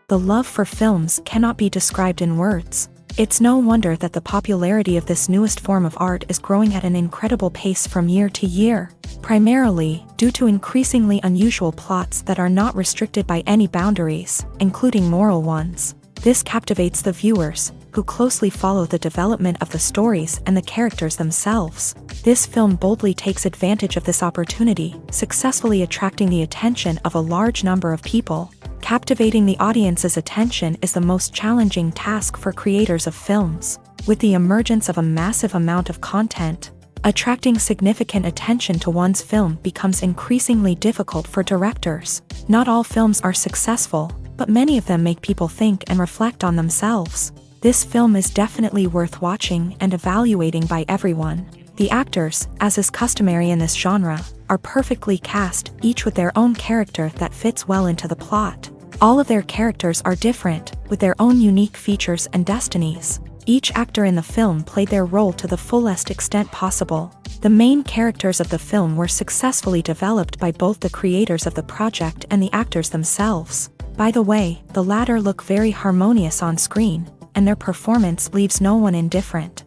The love for films cannot be described in words. It's no wonder that the popularity of this newest form of art is growing at an incredible pace from year to year, primarily due to increasingly unusual plots that are not restricted by any boundaries, including moral ones. This captivates the viewers, who closely follow the development of the stories and the characters themselves. This film boldly takes advantage of this opportunity, successfully attracting the attention of a large number of people. Captivating the audience's attention is the most challenging task for creators of films. With the emergence of a massive amount of content, attracting significant attention to one's film becomes increasingly difficult for directors. Not all films are successful, but many of them make people think and reflect on themselves. This film is definitely worth watching and evaluating by everyone. The actors, as is customary in this genre, are perfectly cast, each with their own character that fits well into the plot. All of their characters are different, with their own unique features and destinies. Each actor in the film played their role to the fullest extent possible. The main characters of the film were successfully developed by both the creators of the project and the actors themselves. By the way, the latter look very harmonious on screen, and their performance leaves no one indifferent.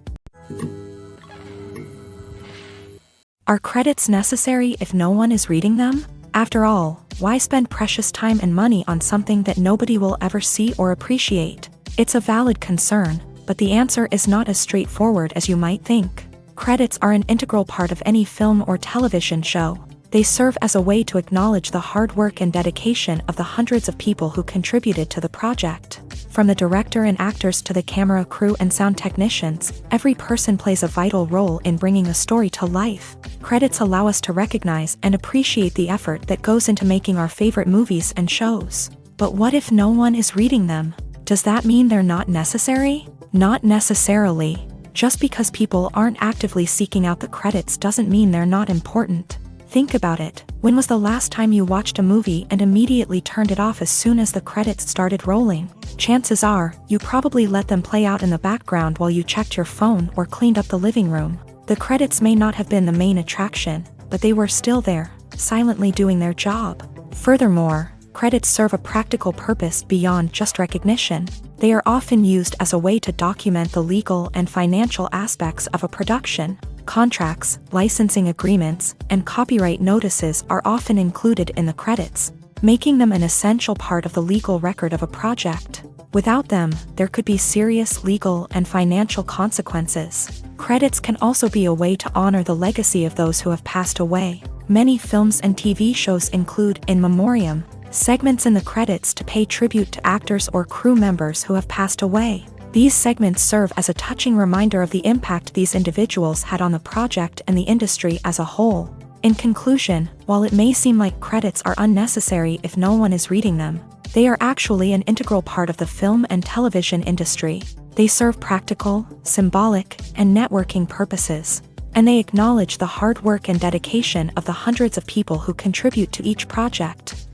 Are credits necessary if no one is reading them? After all, why spend precious time and money on something that nobody will ever see or appreciate? It's a valid concern, but the answer is not as straightforward as you might think. Credits are an integral part of any film or television show. They serve as a way to acknowledge the hard work and dedication of the hundreds of people who contributed to the project. From the director and actors to the camera crew and sound technicians, every person plays a vital role in bringing a story to life. Credits allow us to recognize and appreciate the effort that goes into making our favorite movies and shows. But what if no one is reading them? Does that mean they're not necessary? Not necessarily. Just because people aren't actively seeking out the credits doesn't mean they're not important. Think about it. When was the last time you watched a movie and immediately turned it off as soon as the credits started rolling? Chances are, you probably let them play out in the background while you checked your phone or cleaned up the living room. The credits may not have been the main attraction, but they were still there, silently doing their job. Furthermore, credits serve a practical purpose beyond just recognition. They are often used as a way to document the legal and financial aspects of a production. Contracts, licensing agreements, and copyright notices are often included in the credits, making them an essential part of the legal record of a project. Without them, there could be serious legal and financial consequences. Credits can also be a way to honor the legacy of those who have passed away. Many films and TV shows include in memoriam segments in the credits to pay tribute to actors or crew members who have passed away. These segments serve as a touching reminder of the impact these individuals had on the project and the industry as a whole. In conclusion, while it may seem like credits are unnecessary if no one is reading them, they are actually an integral part of the film and television industry. They serve practical, symbolic, and networking purposes, and they acknowledge the hard work and dedication of the hundreds of people who contribute to each project.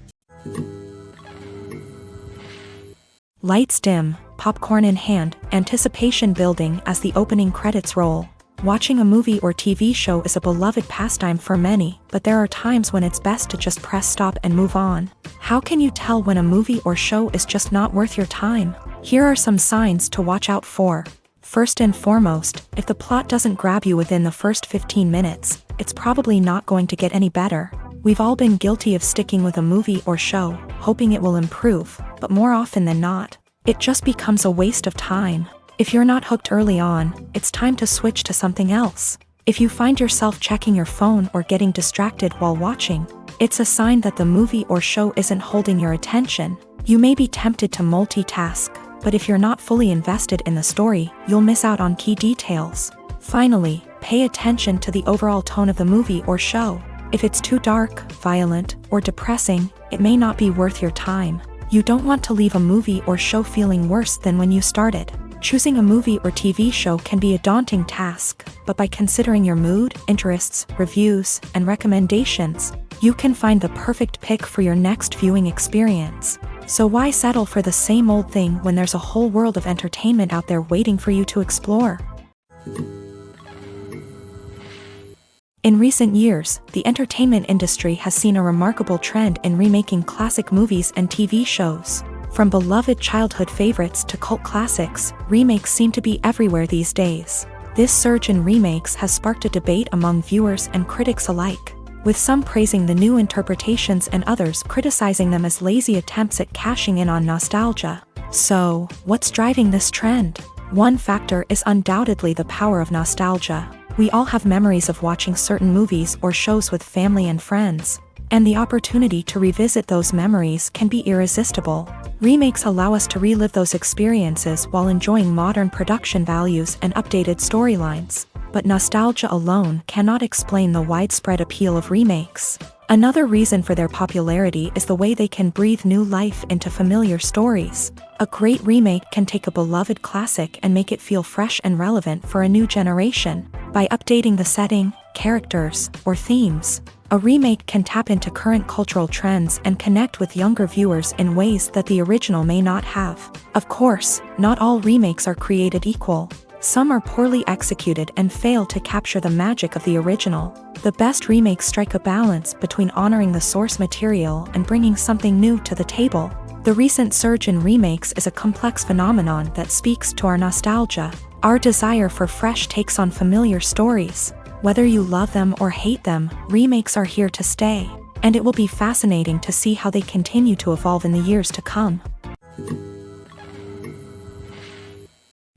Lights dim, popcorn in hand, anticipation building as the opening credits roll. Watching a movie or TV show is a beloved pastime for many, but there are times when it's best to just press stop and move on. How can you tell when a movie or show is just not worth your time? Here are some signs to watch out for. First and foremost, if the plot doesn't grab you within the first 15 minutes, it's probably not going to get any better. We've all been guilty of sticking with a movie or show, hoping it will improve, but more often than not, it just becomes a waste of time. If you're not hooked early on, it's time to switch to something else. If you find yourself checking your phone or getting distracted while watching, it's a sign that the movie or show isn't holding your attention. You may be tempted to multitask, but if you're not fully invested in the story, you'll miss out on key details. Finally, pay attention to the overall tone of the movie or show. If it's too dark, violent, or depressing, it may not be worth your time. You don't want to leave a movie or show feeling worse than when you started. Choosing a movie or TV show can be a daunting task, but by considering your mood, interests, reviews, and recommendations, you can find the perfect pick for your next viewing experience. So why settle for the same old thing when there's a whole world of entertainment out there waiting for you to explore? In recent years, the entertainment industry has seen a remarkable trend in remaking classic movies and TV shows. From beloved childhood favorites to cult classics, remakes seem to be everywhere these days. This surge in remakes has sparked a debate among viewers and critics alike, with some praising the new interpretations and others criticizing them as lazy attempts at cashing in on nostalgia. So, what's driving this trend? One factor is undoubtedly the power of nostalgia. We all have memories of watching certain movies or shows with family and friends, and the opportunity to revisit those memories can be irresistible. Remakes allow us to relive those experiences while enjoying modern production values and updated storylines, but nostalgia alone cannot explain the widespread appeal of remakes. Another reason for their popularity is the way they can breathe new life into familiar stories. A great remake can take a beloved classic and make it feel fresh and relevant for a new generation. By updating the setting, characters, or themes, a remake can tap into current cultural trends and connect with younger viewers in ways that the original may not have. Of course, not all remakes are created equal. Some are poorly executed and fail to capture the magic of the original. The best remakes strike a balance between honoring the source material and bringing something new to the table. The recent surge in remakes is a complex phenomenon that speaks to our nostalgia, our desire for fresh takes on familiar stories. Whether you love them or hate them, remakes are here to stay, and it will be fascinating to see how they continue to evolve in the years to come.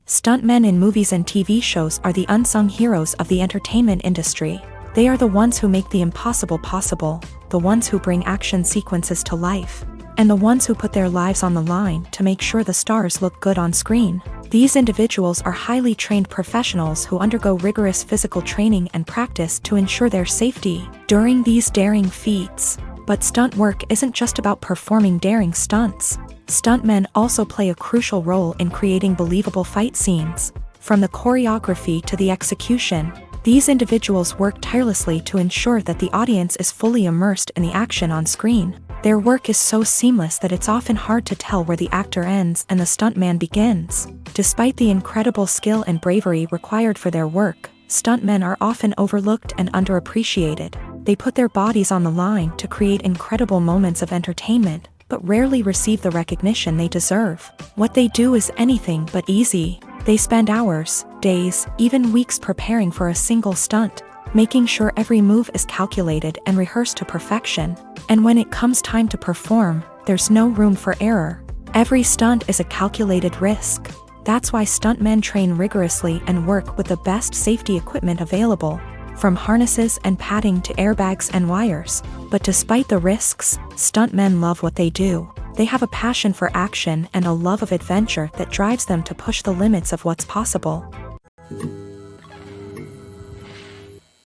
Stuntmen in movies and TV shows are the unsung heroes of the entertainment industry. They are the ones who make the impossible possible, the ones who bring action sequences to life, and the ones who put their lives on the line to make sure the stars look good on screen. These individuals are highly trained professionals who undergo rigorous physical training and practice to ensure their safety during these daring feats. But stunt work isn't just about performing daring stunts. Stuntmen also play a crucial role in creating believable fight scenes. From the choreography to the execution, these individuals work tirelessly to ensure that the audience is fully immersed in the action on screen. Their work is so seamless that it's often hard to tell where the actor ends and the stuntman begins. Despite the incredible skill and bravery required for their work, stuntmen are often overlooked and underappreciated. They put their bodies on the line to create incredible moments of entertainment, but rarely receive the recognition they deserve. What they do is anything but easy. They spend hours, days, even weeks preparing for a single stunt, making sure every move is calculated and rehearsed to perfection. And when it comes time to perform, there's no room for error. Every stunt is a calculated risk. That's why stuntmen train rigorously and work with the best safety equipment available, from harnesses and padding to airbags and wires. But despite the risks, stuntmen love what they do. They have a passion for action and a love of adventure that drives them to push the limits of what's possible.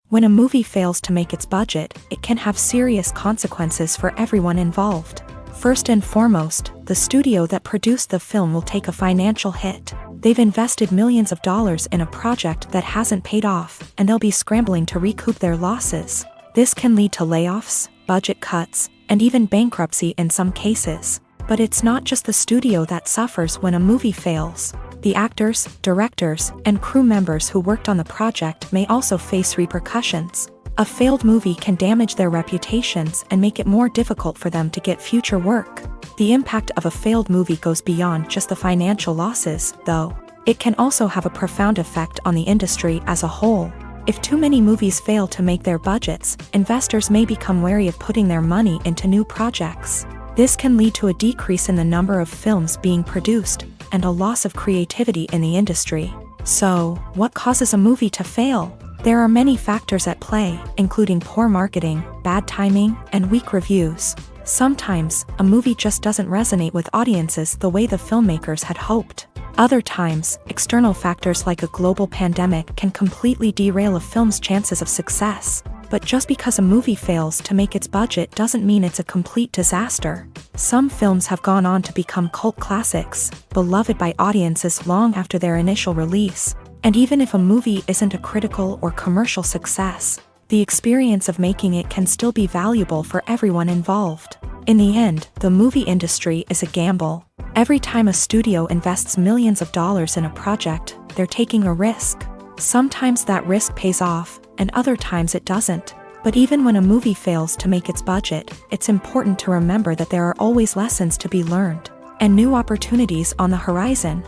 When a movie fails to make its budget, it can have serious consequences for everyone involved. First and foremost, the studio that produced the film will take a financial hit. They've invested millions of dollars in a project that hasn't paid off, and they'll be scrambling to recoup their losses. This can lead to layoffs, budget cuts, and even bankruptcy in some cases. But it's not just the studio that suffers when a movie fails. The actors, directors, and crew members who worked on the project may also face repercussions. A failed movie can damage their reputations and make it more difficult for them to get future work. The impact of a failed movie goes beyond just the financial losses, though. It can also have a profound effect on the industry as a whole. If too many movies fail to make their budgets, investors may become wary of putting their money into new projects. This can lead to a decrease in the number of films being produced, and a loss of creativity in the industry. So, what causes a movie to fail? There are many factors at play, including poor marketing, bad timing, and weak reviews. Sometimes, a movie just doesn't resonate with audiences the way the filmmakers had hoped. Other times, external factors like a global pandemic can completely derail a film's chances of success. But just because a movie fails to make its budget doesn't mean it's a complete disaster. Some films have gone on to become cult classics, beloved by audiences long after their initial release. And even if a movie isn't a critical or commercial success, the experience of making it can still be valuable for everyone involved. In the end, the movie industry is a gamble. Every time a studio invests millions of dollars in a project, they're taking a risk. Sometimes that risk pays off, and other times it doesn't. But even when a movie fails to make its budget, it's important to remember that there are always lessons to be learned. and new opportunities on the horizon.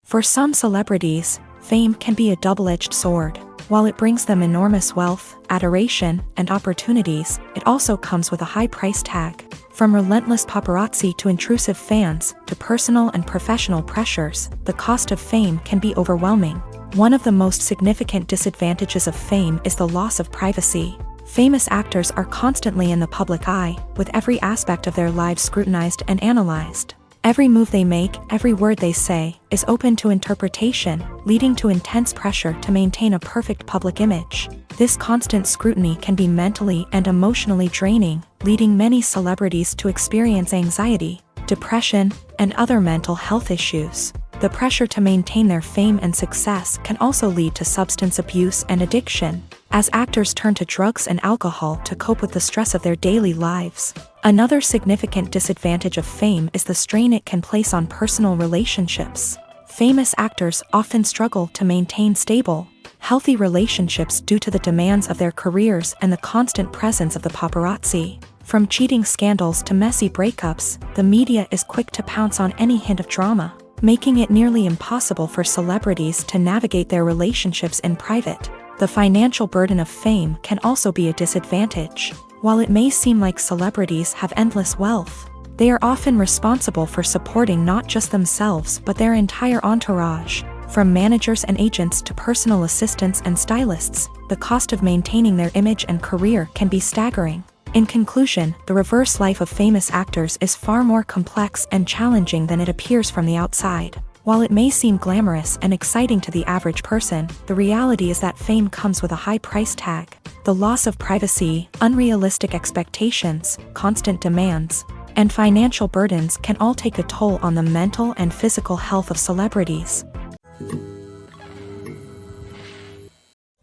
For some celebrities, fame can be a double-edged sword. While it brings them enormous wealth, adoration, and opportunities, it also comes with a high price tag. From relentless paparazzi to intrusive fans, to personal and professional pressures, the cost of fame can be overwhelming. One of the most significant disadvantages of fame is the loss of privacy. Famous actors are constantly in the public eye, with every aspect of their lives scrutinized and analyzed. Every move they make, every word they say, is open to interpretation, leading to intense pressure to maintain a perfect public image. This constant scrutiny can be mentally and emotionally draining, leading many celebrities to experience anxiety, depression, and other mental health issues. The pressure to maintain their fame and success can also lead to substance abuse and addiction, as actors turn to drugs and alcohol to cope with the stress of their daily lives. Another significant disadvantage of fame is the strain it can place on personal relationships. Famous actors often struggle to maintain stable, healthy relationships due to the demands of their careers and the constant presence of the paparazzi. From cheating scandals to messy breakups, the media is quick to pounce on any hint of drama, making it nearly impossible for celebrities to navigate their relationships in private. The financial burden of fame can also be a disadvantage. While it may seem like celebrities have endless wealth, they are often responsible for supporting not just themselves but their entire entourage. From managers and agents to personal assistants and stylists, the cost of maintaining their image and career can be staggering. In conclusion, the reverse life of famous actors is far more complex and challenging than it appears from the outside. While it may seem glamorous and exciting to the average person, the reality is that fame comes with a high price tag. The loss of privacy, unrealistic expectations, constant demands, and financial burdens can all take a toll on the mental and physical health of celebrities.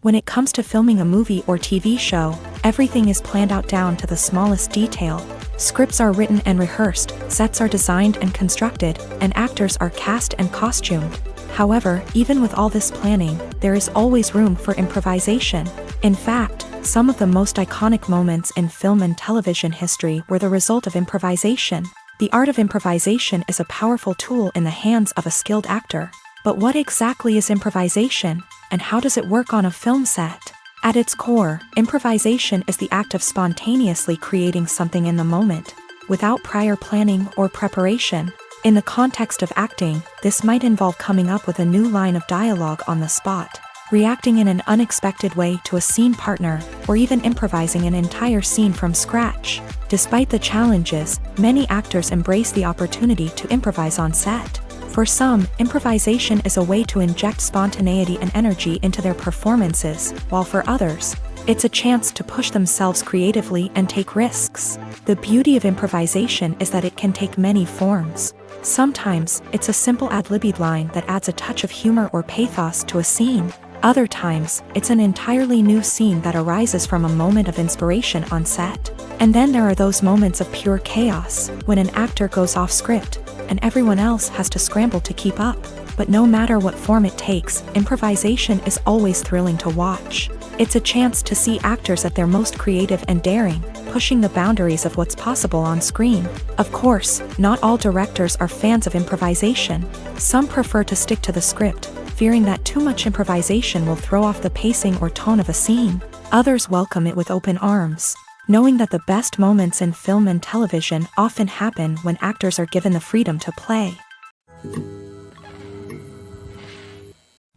When it comes to filming a movie or TV show, everything is planned out down to the smallest detail. Scripts are written and rehearsed, sets are designed and constructed, and actors are cast and costumed. However, even with all this planning, there is always room for improvisation. In fact, some of the most iconic moments in film and television history were the result of improvisation. The art of improvisation is a powerful tool in the hands of a skilled actor. But what exactly is improvisation, and how does it work on a film set? At its core, improvisation is the act of spontaneously creating something in the moment, without prior planning or preparation. In the context of acting, this might involve coming up with a new line of dialogue on the spot, reacting in an unexpected way to a scene partner, or even improvising an entire scene from scratch. Despite the challenges, many actors embrace the opportunity to improvise on set. For some, improvisation is a way to inject spontaneity and energy into their performances, while for others, it's a chance to push themselves creatively and take risks. The beauty of improvisation is that it can take many forms. Sometimes, it's a simple ad-libbed line that adds a touch of humor or pathos to a scene. Other times, it's an entirely new scene that arises from a moment of inspiration on set. And then there are those moments of pure chaos, when an actor goes off script, and everyone else has to scramble to keep up. But no matter what form it takes, improvisation is always thrilling to watch. It's a chance to see actors at their most creative and daring, pushing the boundaries of what's possible on screen. Of course, not all directors are fans of improvisation. Some prefer to stick to the script, fearing that too much improvisation will throw off the pacing or tone of a scene. Others welcome it with open arms, knowing that the best moments in film and television often happen when actors are given the freedom to play.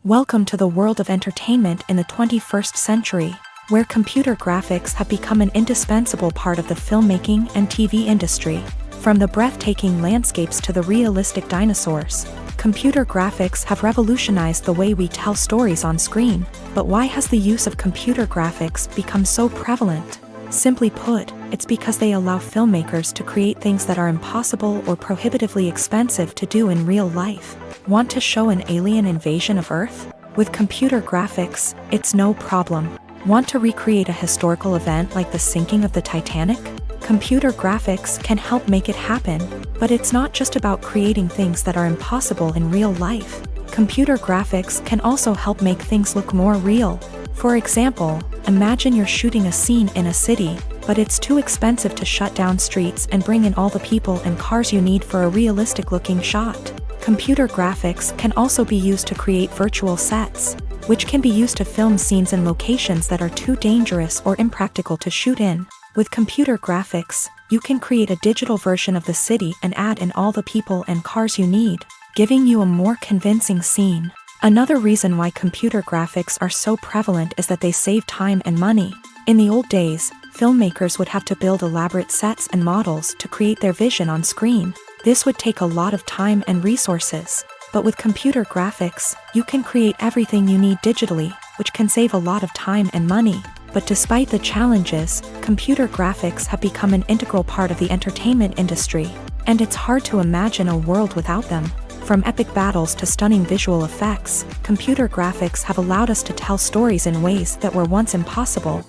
Welcome to the world of entertainment in the 21st century, where computer graphics have become an indispensable part of the filmmaking and TV industry. From the breathtaking landscapes to the realistic dinosaurs, computer graphics have revolutionized the way we tell stories on screen. But why has the use of computer graphics become so prevalent? Simply put, it's because they allow filmmakers to create things that are impossible or prohibitively expensive to do in real life. Want to show an alien invasion of Earth? With computer graphics, it's no problem. Want to recreate a historical event like the sinking of the Titanic? Computer graphics can help make it happen. But it's not just about creating things that are impossible in real life. Computer graphics can also help make things look more real. For example, imagine you're shooting a scene in a city, but it's too expensive to shut down streets and bring in all the people and cars you need for a realistic-looking shot. Computer graphics can also be used to create virtual sets, which can be used to film scenes in locations that are too dangerous or impractical to shoot in. With computer graphics, you can create a digital version of the city and add in all the people and cars you need, giving you a more convincing scene. Another reason why computer graphics are so prevalent is that they save time and money. In the old days, filmmakers would have to build elaborate sets and models to create their vision on screen. This would take a lot of time and resources. But with computer graphics, you can create everything you need digitally, which can save a lot of time and money. But despite the challenges, computer graphics have become an integral part of the entertainment industry, and it's hard to imagine a world without them. From epic battles to stunning visual effects, computer graphics have allowed us to tell stories in ways that were once impossible.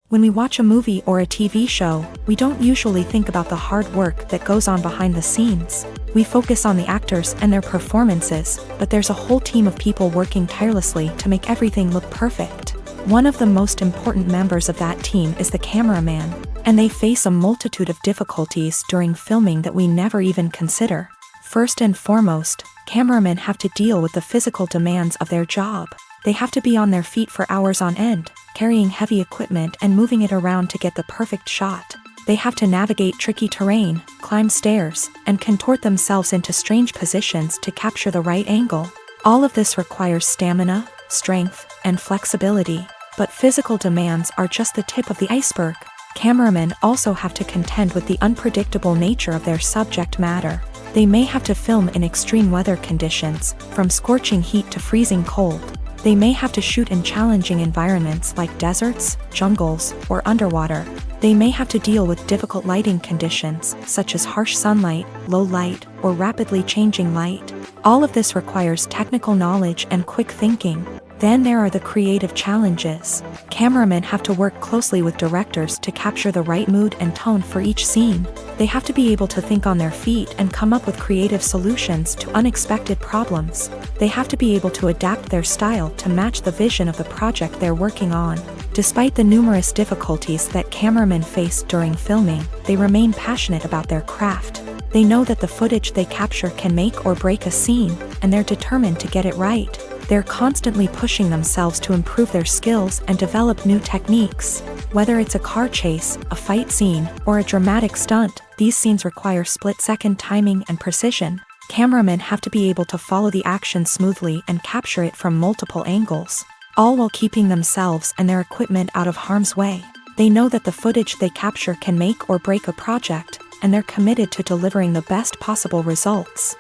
When we watch a movie or a TV show, we don't usually think about the hard work that goes on behind the scenes. We focus on the actors and their performances, but there's a whole team of people working tirelessly to make everything look perfect. One of the most important members of that team is the cameraman, and they face a multitude of difficulties during filming that we never even consider. First and foremost, cameramen have to deal with the physical demands of their job. They have to be on their feet for hours on end, carrying heavy equipment and moving it around to get the perfect shot. They have to navigate tricky terrain, climb stairs, and contort themselves into strange positions to capture the right angle. All of this requires stamina, strength, and flexibility. But physical demands are just the tip of the iceberg. Cameramen also have to contend with the unpredictable nature of their subject matter. They may have to film in extreme weather conditions, from scorching heat to freezing cold. They may have to shoot in challenging environments like deserts, jungles, or underwater. They may have to deal with difficult lighting conditions, such as harsh sunlight, low light, or rapidly changing light. All of this requires technical knowledge and quick thinking. Then there are the creative challenges. Cameramen have to work closely with directors to capture the right mood and tone for each scene. They have to be able to think on their feet and come up with creative solutions to unexpected problems. They have to be able to adapt their style to match the vision of the project they're working on. Despite the numerous difficulties that cameramen face during filming, they remain passionate about their craft. They know that the footage they capture can make or break a scene, and they're determined to get it right. They're constantly pushing themselves to improve their skills and develop new techniques. Whether it's a car chase, a fight scene, or a dramatic stunt, these scenes require split-second timing and precision. Cameramen have to be able to follow the action smoothly and capture it from multiple angles, all while keeping themselves and their equipment out of harm's way. They know that the footage they capture can make or break a project, and they're committed to delivering the best possible results.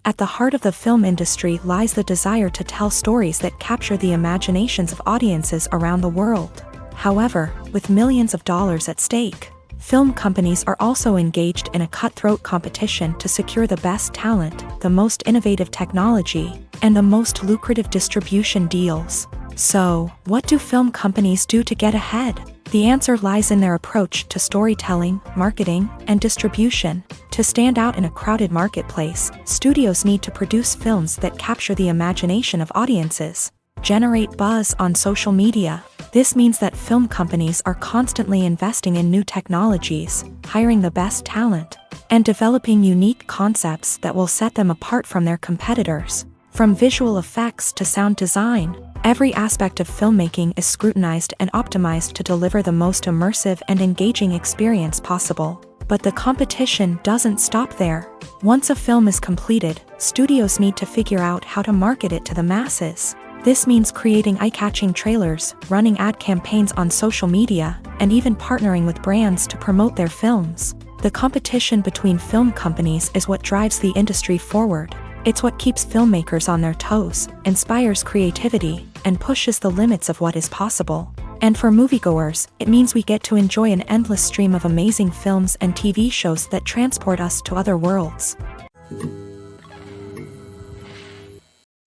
At the heart of the film industry lies the desire to tell stories that capture the imaginations of audiences around the world. However, with millions of dollars at stake, film companies are also engaged in a cutthroat competition to secure the best talent, the most innovative technology, and the most lucrative distribution deals. So, what do film companies do to get ahead? The answer lies in their approach to storytelling, marketing, and distribution. To stand out in a crowded marketplace, studios need to produce films that capture the imagination of audiences, generate buzz on social media. This means that film companies are constantly investing in new technologies, hiring the best talent, and developing unique concepts that will set them apart from their competitors. From visual effects to sound design, every aspect of filmmaking is scrutinized and optimized to deliver the most immersive and engaging experience possible. But the competition doesn't stop there. Once a film is completed, studios need to figure out how to market it to the masses. This means creating eye-catching trailers, running ad campaigns on social media, and even partnering with brands to promote their films. The competition between film companies is what drives the industry forward. It's what keeps filmmakers on their toes, inspires creativity, and pushes the limits of what is possible. And for moviegoers, it means we get to enjoy an endless stream of amazing films and TV shows that transport us to other worlds.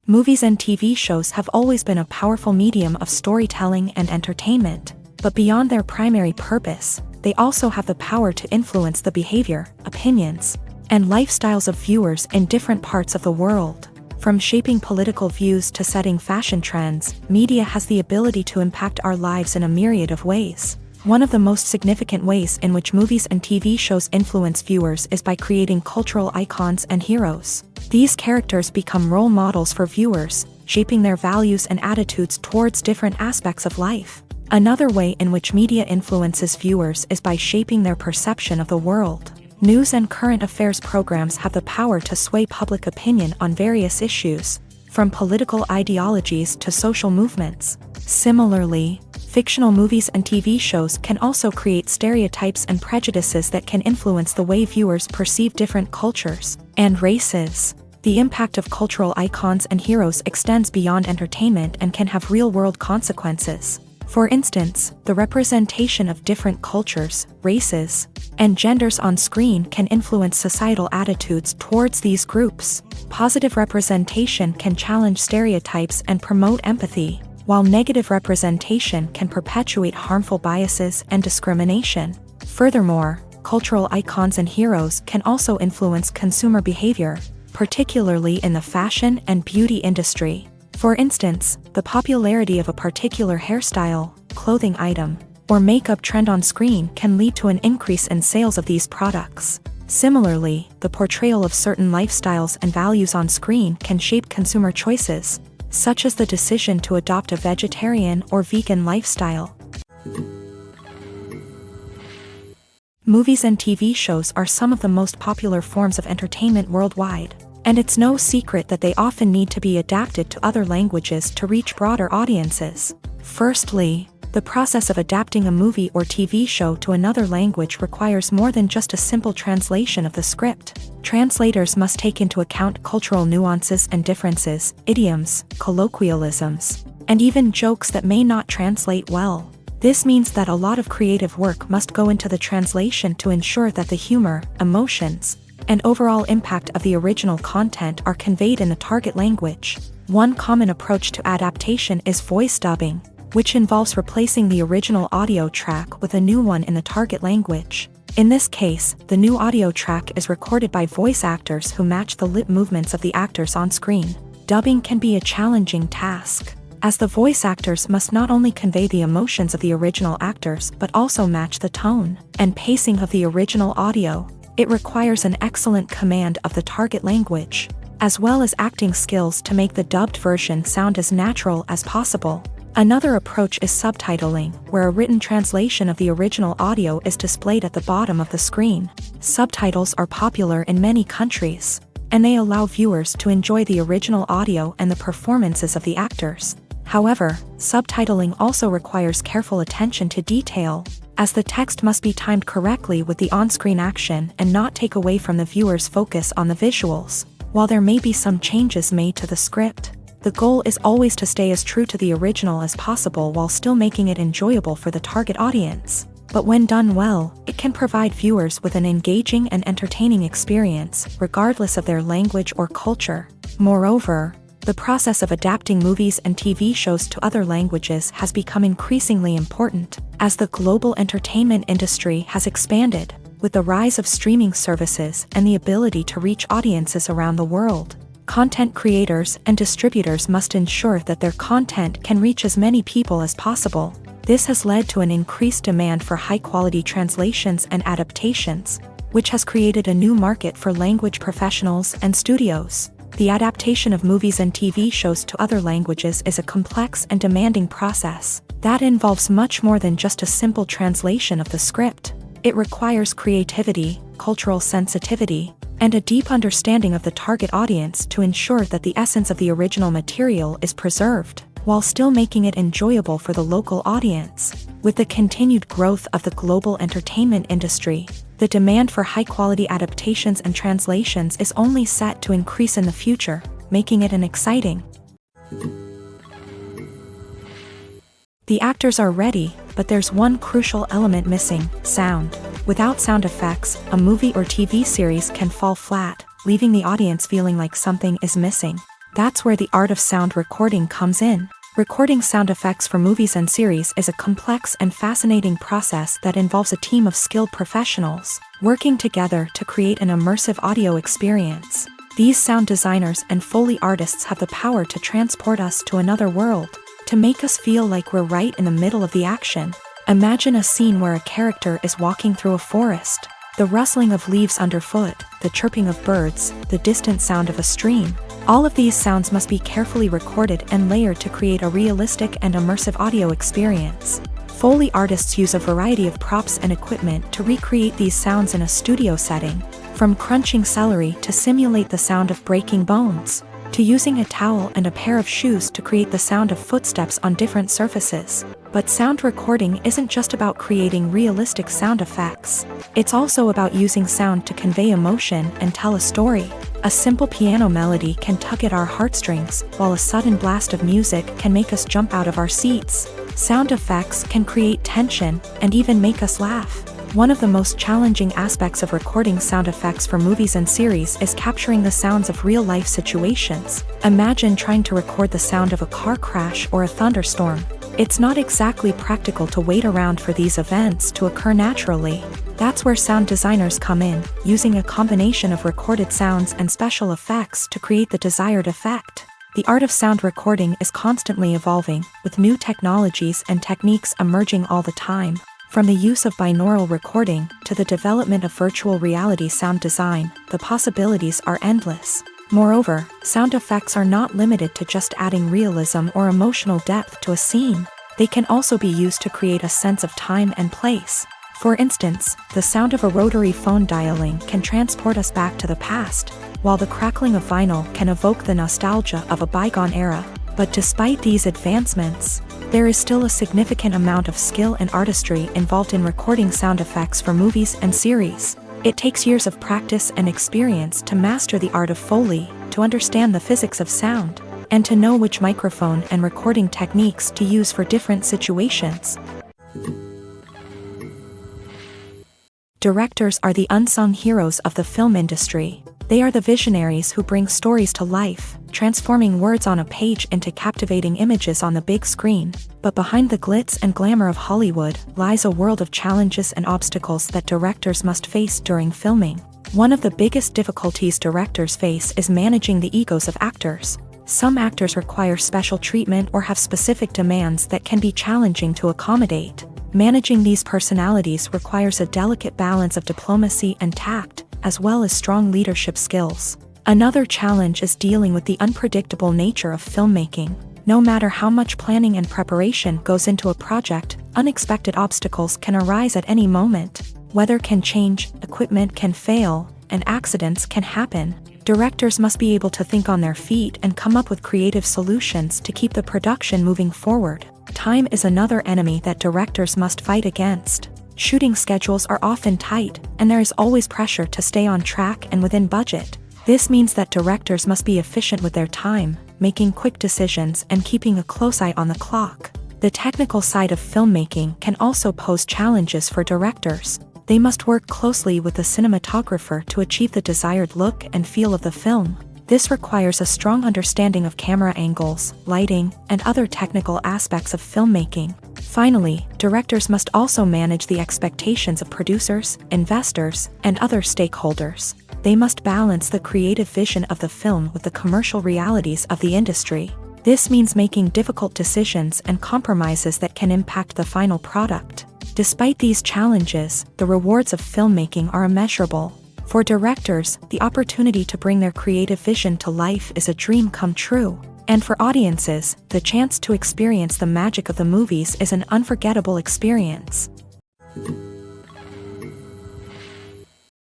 Movies and TV shows have always been a powerful medium of storytelling and entertainment, but beyond their primary purpose, they also have the power to influence the behavior, opinions, and lifestyles of viewers in different parts of the world. From shaping political views to setting fashion trends, media has the ability to impact our lives in a myriad of ways. One of the most significant ways in which movies and TV shows influence viewers is by creating cultural icons and heroes. These characters become role models for viewers, shaping their values and attitudes towards different aspects of life. Another way in which media influences viewers is by shaping their perception of the world. News and current affairs programs have the power to sway public opinion on various issues, from political ideologies to social movements. Similarly, fictional movies and TV shows can also create stereotypes and prejudices that can influence the way viewers perceive different cultures and races. The impact of cultural icons and heroes extends beyond entertainment and can have real-world consequences. For instance, the representation of different cultures, races, and genders on screen can influence societal attitudes towards these groups. Positive representation can challenge stereotypes and promote empathy, while negative representation can perpetuate harmful biases and discrimination. Furthermore, cultural icons and heroes can also influence consumer behavior, particularly in the fashion and beauty industry. For instance, the popularity of a particular hairstyle, clothing item, or makeup trend on screen can lead to an increase in sales of these products. Similarly, the portrayal of certain lifestyles and values on screen can shape consumer choices, such as the decision to adopt a vegetarian or vegan lifestyle. Movies and TV shows are some of the most popular forms of entertainment worldwide, and it's no secret that they often need to be adapted to other languages to reach broader audiences. Firstly, the process of adapting a movie or TV show to another language requires more than just a simple translation of the script. Translators must take into account cultural nuances and differences, idioms, colloquialisms, and even jokes that may not translate well. This means that a lot of creative work must go into the translation to ensure that the humor, emotions, and overall impact of the original content are conveyed in the target language. One common approach to adaptation is voice dubbing, which involves replacing the original audio track with a new one in the target language. In this case, the new audio track is recorded by voice actors who match the lip movements of the actors on screen. Dubbing can be a challenging task, as the voice actors must not only convey the emotions of the original actors but also match the tone and pacing of the original audio. It requires an excellent command of the target language, as well as acting skills to make the dubbed version sound as natural as possible. Another approach is subtitling, where a written translation of the original audio is displayed at the bottom of the screen. Subtitles are popular in many countries, and they allow viewers to enjoy the original audio and the performances of the actors. However, subtitling also requires careful attention to detail, as the text must be timed correctly with the on-screen action and not take away from the viewer's focus on the visuals. While there may be some changes made to the script, the goal is always to stay as true to the original as possible while still making it enjoyable for the target audience. But when done well, it can provide viewers with an engaging and entertaining experience, regardless of their language or culture. Moreover, the process of adapting movies and TV shows to other languages has become increasingly important, as the global entertainment industry has expanded, with the rise of streaming services and the ability to reach audiences around the world. Content creators and distributors must ensure that their content can reach as many people as possible. This has led to an increased demand for high-quality translations and adaptations, which has created a new market for language professionals and studios. The adaptation of movies and TV shows to other languages is a complex and demanding process that involves much more than just a simple translation of the script. It requires creativity, cultural sensitivity, and a deep understanding of the target audience to ensure that the essence of the original material is preserved, while still making it enjoyable for the local audience. With the continued growth of the global entertainment industry, the demand for high-quality adaptations and translations is only set to increase in the future, making it an exciting. The actors are ready, but there's one crucial element missing: sound. Without sound effects, a movie or TV series can fall flat, leaving the audience feeling like something is missing. That's where the art of sound recording comes in. Recording sound effects for movies and series is a complex and fascinating process that involves a team of skilled professionals working together to create an immersive audio experience. These sound designers and Foley artists have the power to transport us to another world, to make us feel like we're right in the middle of the action. Imagine a scene where a character is walking through a forest. The rustling of leaves underfoot, the chirping of birds, the distant sound of a stream. All of these sounds must be carefully recorded and layered to create a realistic and immersive audio experience. Foley artists use a variety of props and equipment to recreate these sounds in a studio setting, from crunching celery to simulate the sound of breaking bones, to using a towel and a pair of shoes to create the sound of footsteps on different surfaces. But sound recording isn't just about creating realistic sound effects. It's also about using sound to convey emotion and tell a story. A simple piano melody can tug at our heartstrings, while a sudden blast of music can make us jump out of our seats. Sound effects can create tension and even make us laugh. One of the most challenging aspects of recording sound effects for movies and series is capturing the sounds of real-life situations. Imagine trying to record the sound of a car crash or a thunderstorm. It's not exactly practical to wait around for these events to occur naturally. That's where sound designers come in, using a combination of recorded sounds and special effects to create the desired effect. The art of sound recording is constantly evolving, with new technologies and techniques emerging all the time. From the use of binaural recording to the development of virtual reality sound design, the possibilities are endless. Moreover, sound effects are not limited to just adding realism or emotional depth to a scene. They can also be used to create a sense of time and place. For instance, the sound of a rotary phone dialing can transport us back to the past, while the crackling of vinyl can evoke the nostalgia of a bygone era. But despite these advancements, there is still a significant amount of skill and artistry involved in recording sound effects for movies and series. It takes years of practice and experience to master the art of Foley, to understand the physics of sound, and to know which microphone and recording techniques to use for different situations. Directors are the unsung heroes of the film industry. They are the visionaries who bring stories to life, transforming words on a page into captivating images on the big screen. But behind the glitz and glamour of Hollywood lies a world of challenges and obstacles that directors must face during filming. One of the biggest difficulties directors face is managing the egos of actors. Some actors require special treatment or have specific demands that can be challenging to accommodate. Managing these personalities requires a delicate balance of diplomacy and tact, as well as strong leadership skills. Another challenge is dealing with the unpredictable nature of filmmaking. No matter how much planning and preparation goes into a project, unexpected obstacles can arise at any moment. Weather can change, equipment can fail, and accidents can happen. Directors must be able to think on their feet and come up with creative solutions to keep the production moving forward. Time is another enemy that directors must fight against. Shooting schedules are often tight, and there is always pressure to stay on track and within budget. This means that directors must be efficient with their time, making quick decisions and keeping a close eye on the clock. The technical side of filmmaking can also pose challenges for directors. They must work closely with the cinematographer to achieve the desired look and feel of the film. This requires a strong understanding of camera angles, lighting, and other technical aspects of filmmaking. Finally, directors must also manage the expectations of producers, investors, and other stakeholders. They must balance the creative vision of the film with the commercial realities of the industry. This means making difficult decisions and compromises that can impact the final product. Despite these challenges, the rewards of filmmaking are immeasurable. For directors, the opportunity to bring their creative vision to life is a dream come true. And for audiences, the chance to experience the magic of the movies is an unforgettable experience.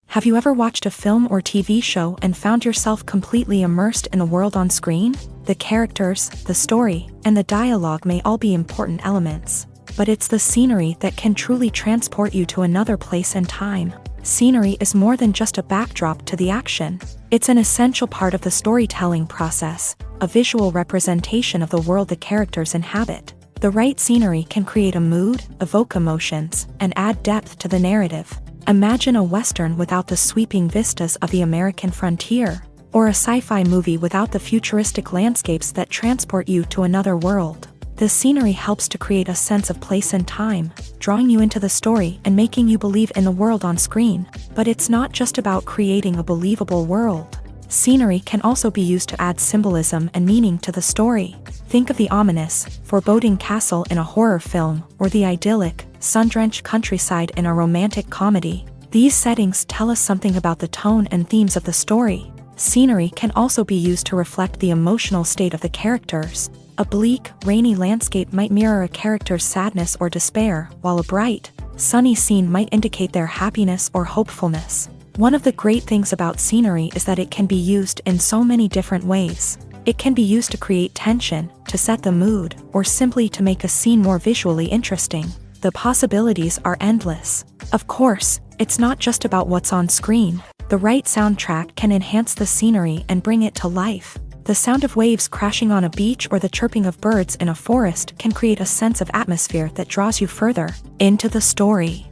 Have you ever watched a film or TV show and found yourself completely immersed in the world on screen? The characters, the story, and the dialogue may all be important elements, but it's the scenery that can truly transport you to another place and time. Scenery is more than just a backdrop to the action. It's an essential part of the storytelling process, a visual representation of the world the characters inhabit. The right scenery can create a mood, evoke emotions, and add depth to the narrative. Imagine a Western without the sweeping vistas of the American frontier, or a sci-fi movie without the futuristic landscapes that transport you to another world. The scenery helps to create a sense of place and time, drawing you into the story and making you believe in the world on screen. But it's not just about creating a believable world. Scenery can also be used to add symbolism and meaning to the story. Think of the ominous, foreboding castle in a horror film, or the idyllic, sun-drenched countryside in a romantic comedy. These settings tell us something about the tone and themes of the story. Scenery can also be used to reflect the emotional state of the characters. A bleak, rainy landscape might mirror a character's sadness or despair, while a bright, sunny scene might indicate their happiness or hopefulness. One of the great things about scenery is that it can be used in so many different ways. It can be used to create tension, to set the mood, or simply to make a scene more visually interesting. The possibilities are endless. Of course, it's not just about what's on screen. The right soundtrack can enhance the scenery and bring it to life. The sound of waves crashing on a beach or the chirping of birds in a forest can create a sense of atmosphere that draws you further into the story.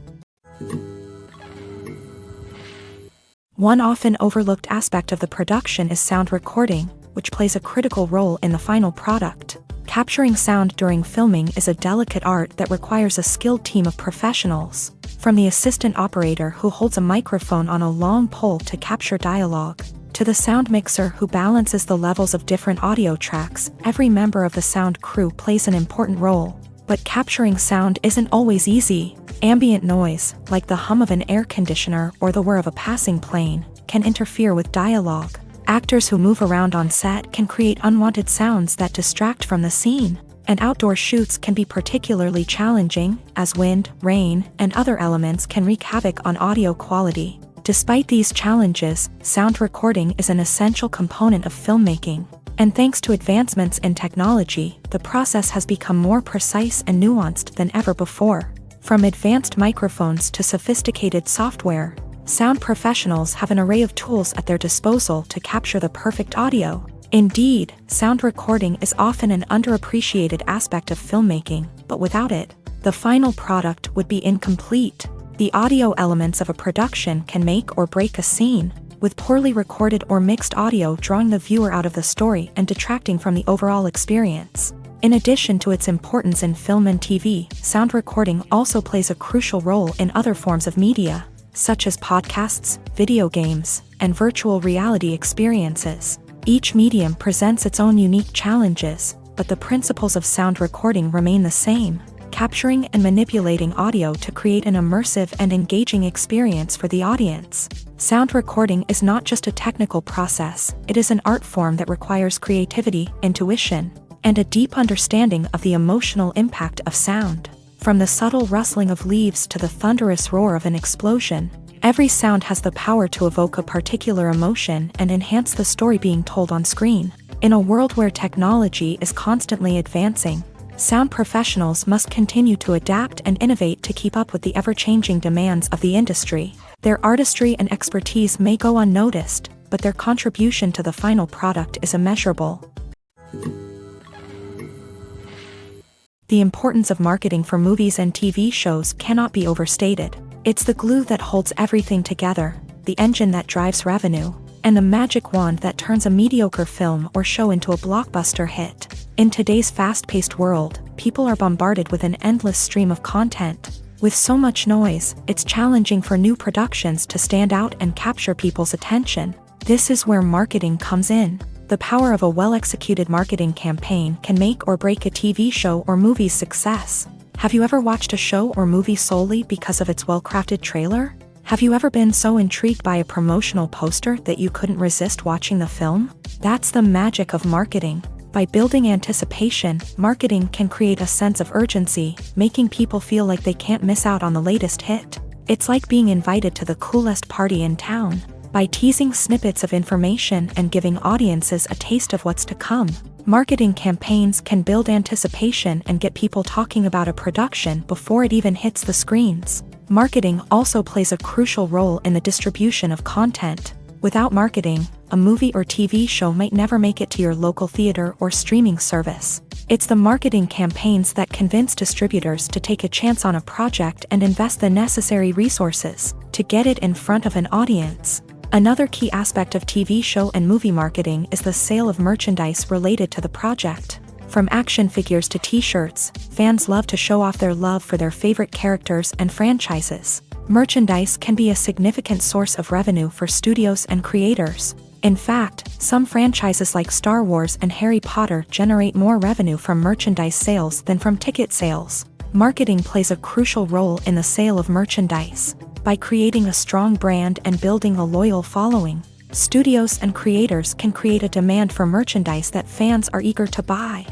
One often overlooked aspect of the production is sound recording, which plays a critical role in the final product. Capturing sound during filming is a delicate art that requires a skilled team of professionals. From the assistant operator who holds a microphone on a long pole to capture dialogue, to the sound mixer who balances the levels of different audio tracks, every member of the sound crew plays an important role. But capturing sound isn't always easy. Ambient noise, like the hum of an air conditioner or the whir of a passing plane, can interfere with dialogue. Actors who move around on set can create unwanted sounds that distract from the scene. And outdoor shoots can be particularly challenging, as wind, rain, and other elements can wreak havoc on audio quality. Despite these challenges, sound recording is an essential component of filmmaking. And thanks to advancements in technology, the process has become more precise and nuanced than ever before. From advanced microphones to sophisticated software, sound professionals have an array of tools at their disposal to capture the perfect audio. Indeed, sound recording is often an underappreciated aspect of filmmaking, but without it, the final product would be incomplete. The audio elements of a production can make or break a scene, with poorly recorded or mixed audio drawing the viewer out of the story and detracting from the overall experience. In addition to its importance in film and TV, sound recording also plays a crucial role in other forms of media, such as podcasts, video games, and virtual reality experiences. Each medium presents its own unique challenges, but the principles of sound recording remain the same, capturing and manipulating audio to create an immersive and engaging experience for the audience. Sound recording is not just a technical process, it is an art form that requires creativity, intuition, and a deep understanding of the emotional impact of sound. From the subtle rustling of leaves to the thunderous roar of an explosion, every sound has the power to evoke a particular emotion and enhance the story being told on screen. In a world where technology is constantly advancing, sound professionals must continue to adapt and innovate to keep up with the ever-changing demands of the industry. Their artistry and expertise may go unnoticed, but their contribution to the final product is immeasurable. The importance of marketing for movies and TV shows cannot be overstated. It's the glue that holds everything together, the engine that drives revenue, and the magic wand that turns a mediocre film or show into a blockbuster hit. In today's fast-paced world, people are bombarded with an endless stream of content. With so much noise, it's challenging for new productions to stand out and capture people's attention. This is where marketing comes in. The power of a well-executed marketing campaign can make or break a TV show or movie's success. Have you ever watched a show or movie solely because of its well-crafted trailer? Have you ever been so intrigued by a promotional poster that you couldn't resist watching the film? That's the magic of marketing. By building anticipation, marketing can create a sense of urgency, making people feel like they can't miss out on the latest hit. It's like being invited to the coolest party in town. By teasing snippets of information and giving audiences a taste of what's to come, marketing campaigns can build anticipation and get people talking about a production before it even hits the screens. Marketing also plays a crucial role in the distribution of content. Without marketing, a movie or TV show might never make it to your local theater or streaming service. It's the marketing campaigns that convince distributors to take a chance on a project and invest the necessary resources to get it in front of an audience. Another key aspect of TV show and movie marketing is the sale of merchandise related to the project. From action figures to t-shirts, fans love to show off their love for their favorite characters and franchises. Merchandise can be a significant source of revenue for studios and creators. In fact, some franchises like Star Wars and Harry Potter generate more revenue from merchandise sales than from ticket sales. Marketing plays a crucial role in the sale of merchandise. By creating a strong brand and building a loyal following, studios and creators can create a demand for merchandise that fans are eager to buy.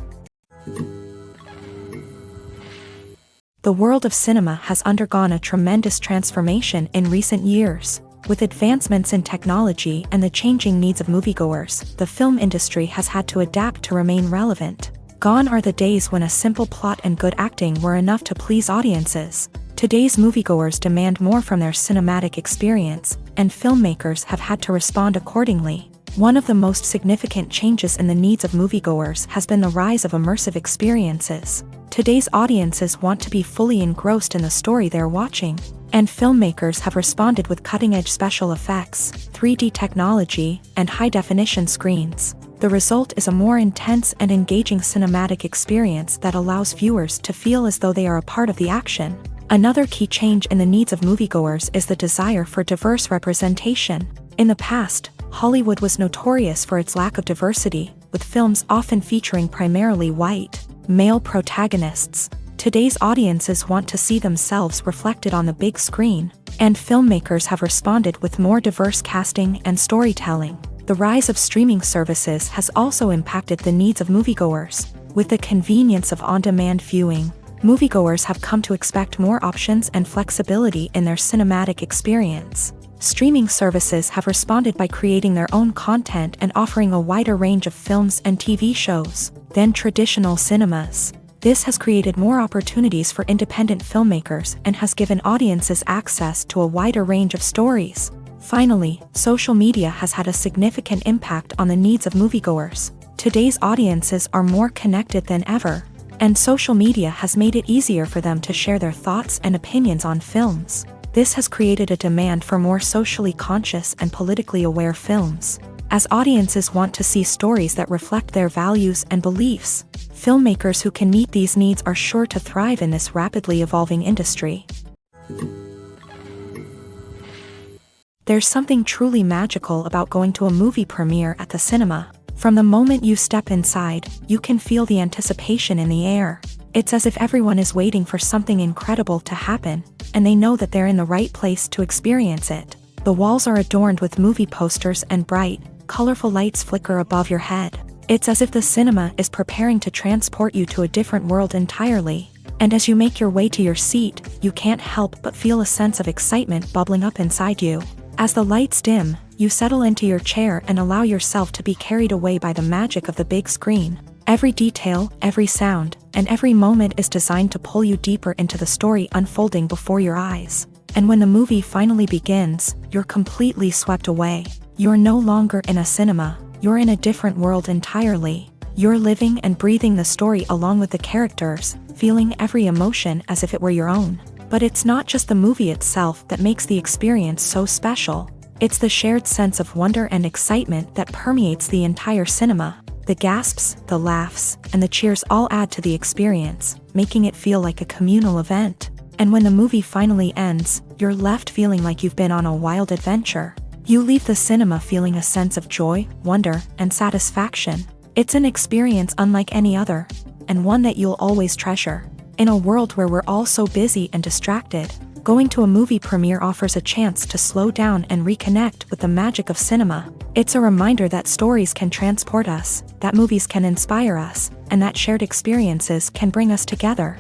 The world of cinema has undergone a tremendous transformation in recent years. With advancements in technology and the changing needs of moviegoers, the film industry has had to adapt to remain relevant. Gone are the days when a simple plot and good acting were enough to please audiences. Today's moviegoers demand more from their cinematic experience, and filmmakers have had to respond accordingly. One of the most significant changes in the needs of moviegoers has been the rise of immersive experiences. Today's audiences want to be fully engrossed in the story they're watching, and filmmakers have responded with cutting-edge special effects, 3D technology, and high-definition screens. The result is a more intense and engaging cinematic experience that allows viewers to feel as though they are a part of the action. Another key change in the needs of moviegoers is the desire for diverse representation. In the past, Hollywood was notorious for its lack of diversity, with films often featuring primarily white, male protagonists. Today's audiences want to see themselves reflected on the big screen, and filmmakers have responded with more diverse casting and storytelling. The rise of streaming services has also impacted the needs of moviegoers. With the convenience of on-demand viewing, moviegoers have come to expect more options and flexibility in their cinematic experience. Streaming services have responded by creating their own content and offering a wider range of films and TV shows than traditional cinemas. This has created more opportunities for independent filmmakers and has given audiences access to a wider range of stories. Finally, social media has had a significant impact on the needs of moviegoers. Today's audiences are more connected than ever, and social media has made it easier for them to share their thoughts and opinions on films. This has created a demand for more socially conscious and politically aware films. As audiences want to see stories that reflect their values and beliefs, filmmakers who can meet these needs are sure to thrive in this rapidly evolving industry. There's something truly magical about going to a movie premiere at the cinema. From the moment you step inside, you can feel the anticipation in the air. It's as if everyone is waiting for something incredible to happen, and they know that they're in the right place to experience it. The walls are adorned with movie posters and bright, colorful lights flicker above your head. It's as if the cinema is preparing to transport you to a different world entirely. And as you make your way to your seat, you can't help but feel a sense of excitement bubbling up inside you. As the lights dim, you settle into your chair and allow yourself to be carried away by the magic of the big screen. Every detail, every sound, and every moment is designed to pull you deeper into the story unfolding before your eyes. And when the movie finally begins, you're completely swept away. You're no longer in a cinema, you're in a different world entirely. You're living and breathing the story along with the characters, feeling every emotion as if it were your own. But it's not just the movie itself that makes the experience so special. It's the shared sense of wonder and excitement that permeates the entire cinema. The gasps, the laughs, and the cheers all add to the experience, making it feel like a communal event. And when the movie finally ends, you're left feeling like you've been on a wild adventure. You leave the cinema feeling a sense of joy, wonder, and satisfaction. It's an experience unlike any other, and one that you'll always treasure. In a world where we're all so busy and distracted, going to a movie premiere offers a chance to slow down and reconnect with the magic of cinema. It's a reminder that stories can transport us, that movies can inspire us, and that shared experiences can bring us together.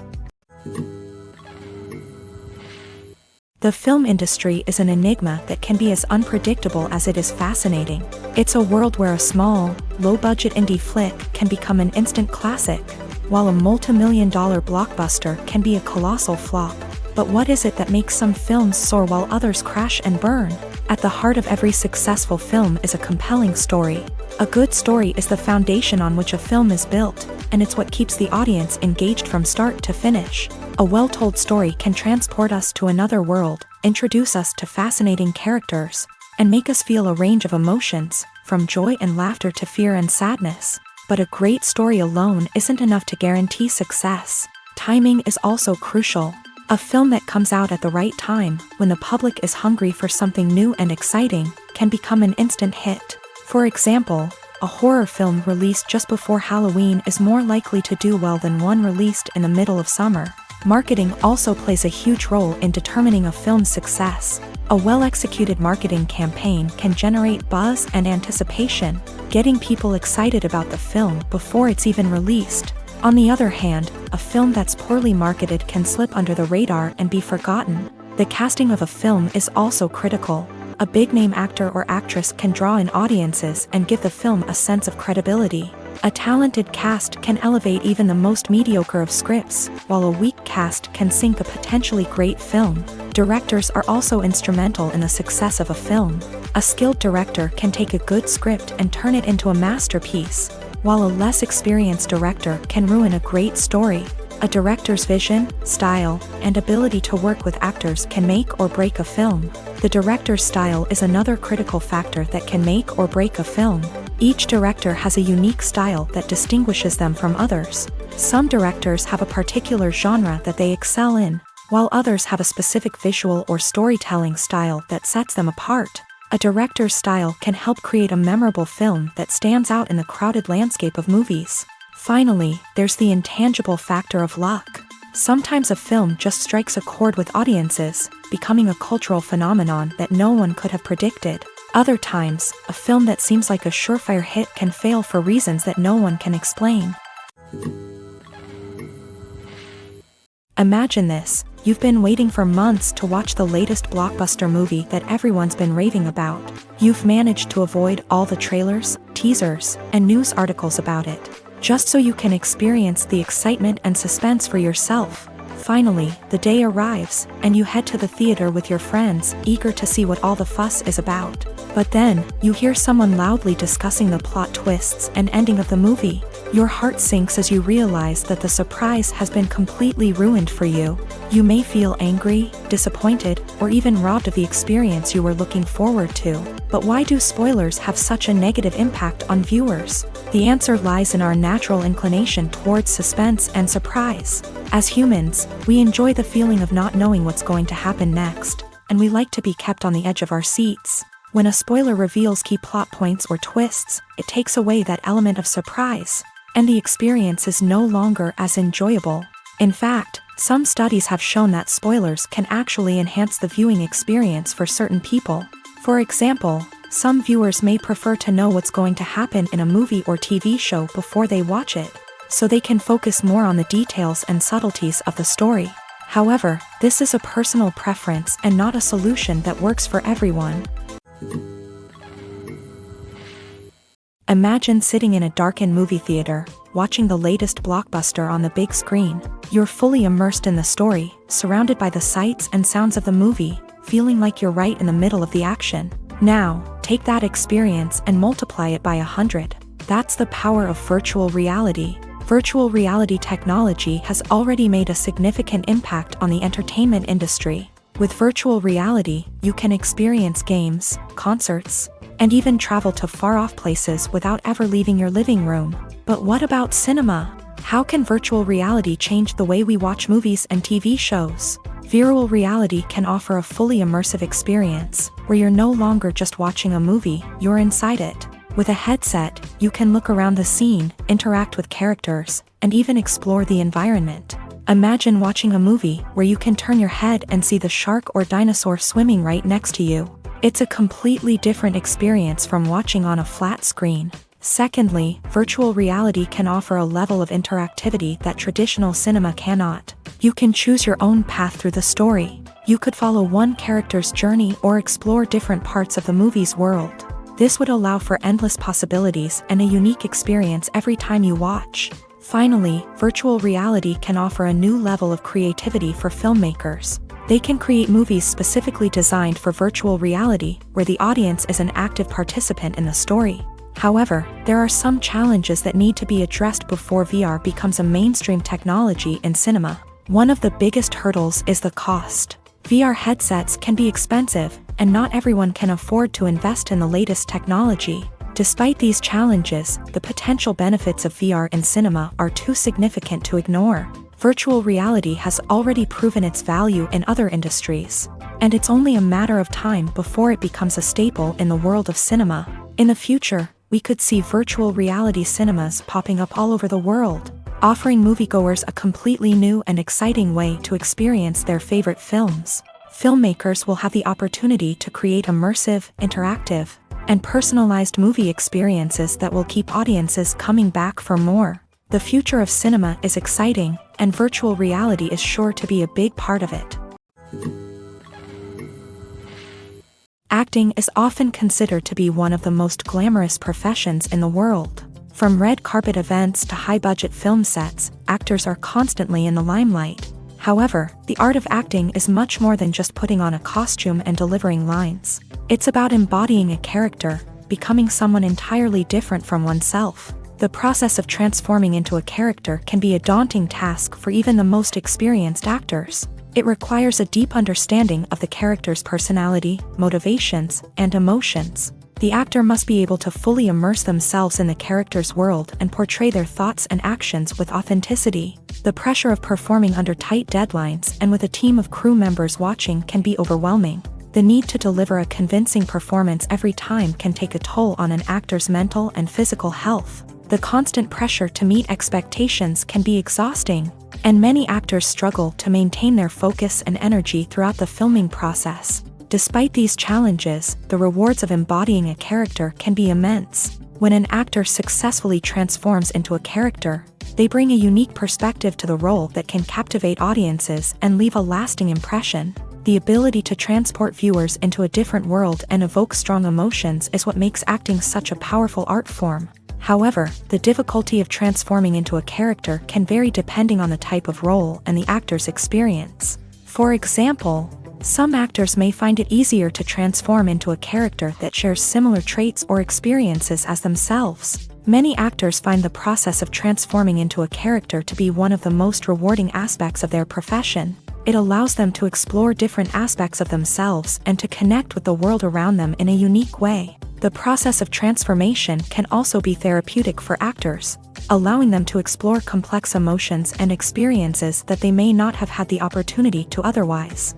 The film industry is an enigma that can be as unpredictable as it is fascinating. It's a world where a small, low-budget indie flick can become an instant classic, while a multi-million-dollar blockbuster can be a colossal flop. But what is it that makes some films soar while others crash and burn? At the heart of every successful film is a compelling story. A good story is the foundation on which a film is built, and it's what keeps the audience engaged from start to finish. A well-told story can transport us to another world, introduce us to fascinating characters, and make us feel a range of emotions, from joy and laughter to fear and sadness. But a great story alone isn't enough to guarantee success. Timing is also crucial. A film that comes out at the right time, when the public is hungry for something new and exciting, can become an instant hit. For example, a horror film released just before Halloween is more likely to do well than one released in the middle of summer. Marketing also plays a huge role in determining a film's success. A well-executed marketing campaign can generate buzz and anticipation, getting people excited about the film before it's even released. On the other hand, a film that's poorly marketed can slip under the radar and be forgotten. The casting of a film is also critical. A big-name actor or actress can draw in audiences and give the film a sense of credibility. A talented cast can elevate even the most mediocre of scripts, while a weak cast can sink a potentially great film. Directors are also instrumental in the success of a film. A skilled director can take a good script and turn it into a masterpiece, while a less experienced director can ruin a great story. A director's vision, style, and ability to work with actors can make or break a film. The director's style is another critical factor that can make or break a film. Each director has a unique style that distinguishes them from others. Some directors have a particular genre that they excel in, while others have a specific visual or storytelling style that sets them apart. A director's style can help create a memorable film that stands out in the crowded landscape of movies. Finally, there's the intangible factor of luck. Sometimes a film just strikes a chord with audiences, becoming a cultural phenomenon that no one could have predicted. Other times, a film that seems like a surefire hit can fail for reasons that no one can explain. Imagine this: you've been waiting for months to watch the latest blockbuster movie that everyone's been raving about. You've managed to avoid all the trailers, teasers, and news articles about it, just so you can experience the excitement and suspense for yourself. Finally, the day arrives, and you head to the theater with your friends, eager to see what all the fuss is about. But then, you hear someone loudly discussing the plot twists and ending of the movie. Your heart sinks as you realize that the surprise has been completely ruined for you. You may feel angry, disappointed, or even robbed of the experience you were looking forward to. But why do spoilers have such a negative impact on viewers? The answer lies in our natural inclination towards suspense and surprise. As humans, we enjoy the feeling of not knowing what's going to happen next, and we like to be kept on the edge of our seats. When a spoiler reveals key plot points or twists, it takes away that element of surprise, and the experience is no longer as enjoyable. In fact, some studies have shown that spoilers can actually enhance the viewing experience for certain people. For example, some viewers may prefer to know what's going to happen in a movie or TV show before they watch it, so they can focus more on the details and subtleties of the story. However, this is a personal preference and not a solution that works for everyone. Imagine sitting in a darkened movie theater, watching the latest blockbuster on the big screen. You're fully immersed in the story, surrounded by the sights and sounds of the movie, feeling like you're right in the middle of the action. Now, take that experience and multiply it by 100. That's the power of virtual reality. Virtual reality technology has already made a significant impact on the entertainment industry. With virtual reality, you can experience games, concerts, and even travel to far-off places without ever leaving your living room. But what about cinema? How can virtual reality change the way we watch movies and TV shows? Virtual reality can offer a fully immersive experience, where you're no longer just watching a movie, you're inside it. With a headset, you can look around the scene, interact with characters, and even explore the environment. Imagine watching a movie where you can turn your head and see the shark or dinosaur swimming right next to you. It's a completely different experience from watching on a flat screen. Secondly, virtual reality can offer a level of interactivity that traditional cinema cannot. You can choose your own path through the story. You could follow one character's journey or explore different parts of the movie's world. This would allow for endless possibilities and a unique experience every time you watch. Finally, virtual reality can offer a new level of creativity for filmmakers. They can create movies specifically designed for virtual reality, where the audience is an active participant in the story. However, there are some challenges that need to be addressed before VR becomes a mainstream technology in cinema. One of the biggest hurdles is the cost. VR headsets can be expensive, and not everyone can afford to invest in the latest technology. Despite these challenges, the potential benefits of VR in cinema are too significant to ignore. Virtual reality has already proven its value in other industries, and it's only a matter of time before it becomes a staple in the world of cinema. In the future, we could see virtual reality cinemas popping up all over the world, offering moviegoers a completely new and exciting way to experience their favorite films. Filmmakers will have the opportunity to create immersive, interactive, and personalized movie experiences that will keep audiences coming back for more. The future of cinema is exciting, and virtual reality is sure to be a big part of it. Acting is often considered to be one of the most glamorous professions in the world. From red carpet events to high-budget film sets, actors are constantly in the limelight. However, the art of acting is much more than just putting on a costume and delivering lines. It's about embodying a character, becoming someone entirely different from oneself. The process of transforming into a character can be a daunting task for even the most experienced actors. It requires a deep understanding of the character's personality, motivations, and emotions. The actor must be able to fully immerse themselves in the character's world and portray their thoughts and actions with authenticity. The pressure of performing under tight deadlines and with a team of crew members watching can be overwhelming. The need to deliver a convincing performance every time can take a toll on an actor's mental and physical health. The constant pressure to meet expectations can be exhausting, and many actors struggle to maintain their focus and energy throughout the filming process. Despite these challenges, the rewards of embodying a character can be immense. When an actor successfully transforms into a character, they bring a unique perspective to the role that can captivate audiences and leave a lasting impression. The ability to transport viewers into a different world and evoke strong emotions is what makes acting such a powerful art form. However, the difficulty of transforming into a character can vary depending on the type of role and the actor's experience. For example, some actors may find it easier to transform into a character that shares similar traits or experiences as themselves. Many actors find the process of transforming into a character to be one of the most rewarding aspects of their profession. It allows them to explore different aspects of themselves and to connect with the world around them in a unique way. The process of transformation can also be therapeutic for actors, allowing them to explore complex emotions and experiences that they may not have had the opportunity to otherwise.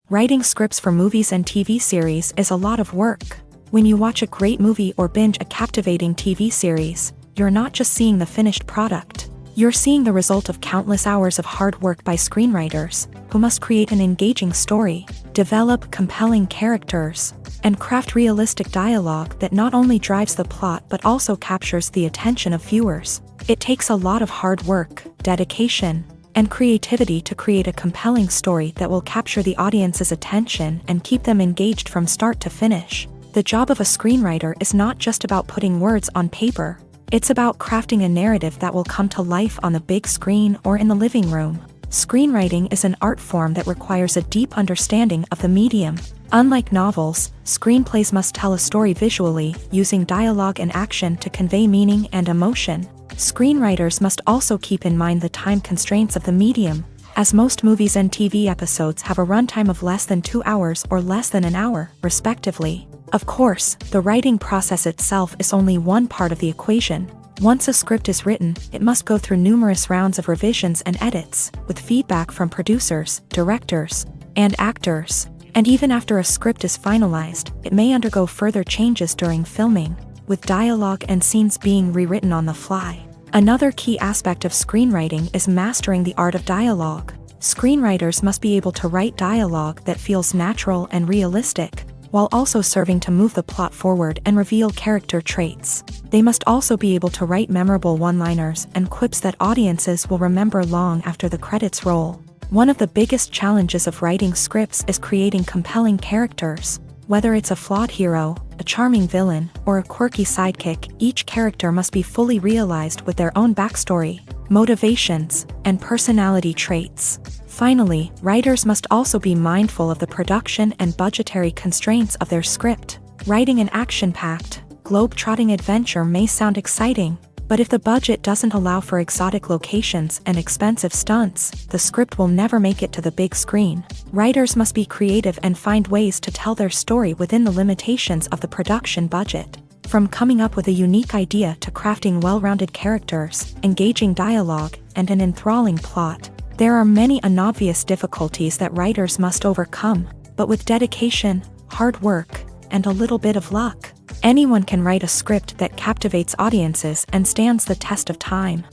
Writing scripts for movies and TV series is a lot of work. When you watch a great movie or binge a captivating TV series, you're not just seeing the finished product. You're seeing the result of countless hours of hard work by screenwriters, who must create an engaging story, develop compelling characters, and craft realistic dialogue that not only drives the plot but also captures the attention of viewers. It takes a lot of hard work, dedication, and creativity to create a compelling story that will capture the audience's attention and keep them engaged from start to finish. The job of a screenwriter is not just about putting words on paper. It's about crafting a narrative that will come to life on the big screen or in the living room. Screenwriting is an art form that requires a deep understanding of the medium. Unlike novels, screenplays must tell a story visually, using dialogue and action to convey meaning and emotion. Screenwriters must also keep in mind the time constraints of the medium, as most movies and TV episodes have a runtime of less than 2 hours or less than an hour, respectively. Of course, the writing process itself is only one part of the equation. Once a script is written, it must go through numerous rounds of revisions and edits, with feedback from producers, directors, and actors. And even after a script is finalized, it may undergo further changes during filming, with dialogue and scenes being rewritten on the fly. Another key aspect of screenwriting is mastering the art of dialogue. Screenwriters must be able to write dialogue that feels natural and realistic, while also serving to move the plot forward and reveal character traits. They must also be able to write memorable one-liners and quips that audiences will remember long after the credits roll. One of the biggest challenges of writing scripts is creating compelling characters. Whether it's a flawed hero, a charming villain, or a quirky sidekick, each character must be fully realized with their own backstory, motivations, and personality traits. Finally, writers must also be mindful of the production and budgetary constraints of their script. Writing an action-packed, globe-trotting adventure may sound exciting, but if the budget doesn't allow for exotic locations and expensive stunts, the script will never make it to the big screen. Writers must be creative and find ways to tell their story within the limitations of the production budget. From coming up with a unique idea to crafting well-rounded characters, engaging dialogue, and an enthralling plot, there are many unobvious difficulties that writers must overcome, but with dedication, hard work, and a little bit of luck. Anyone can write a script that captivates audiences and stands the test of time.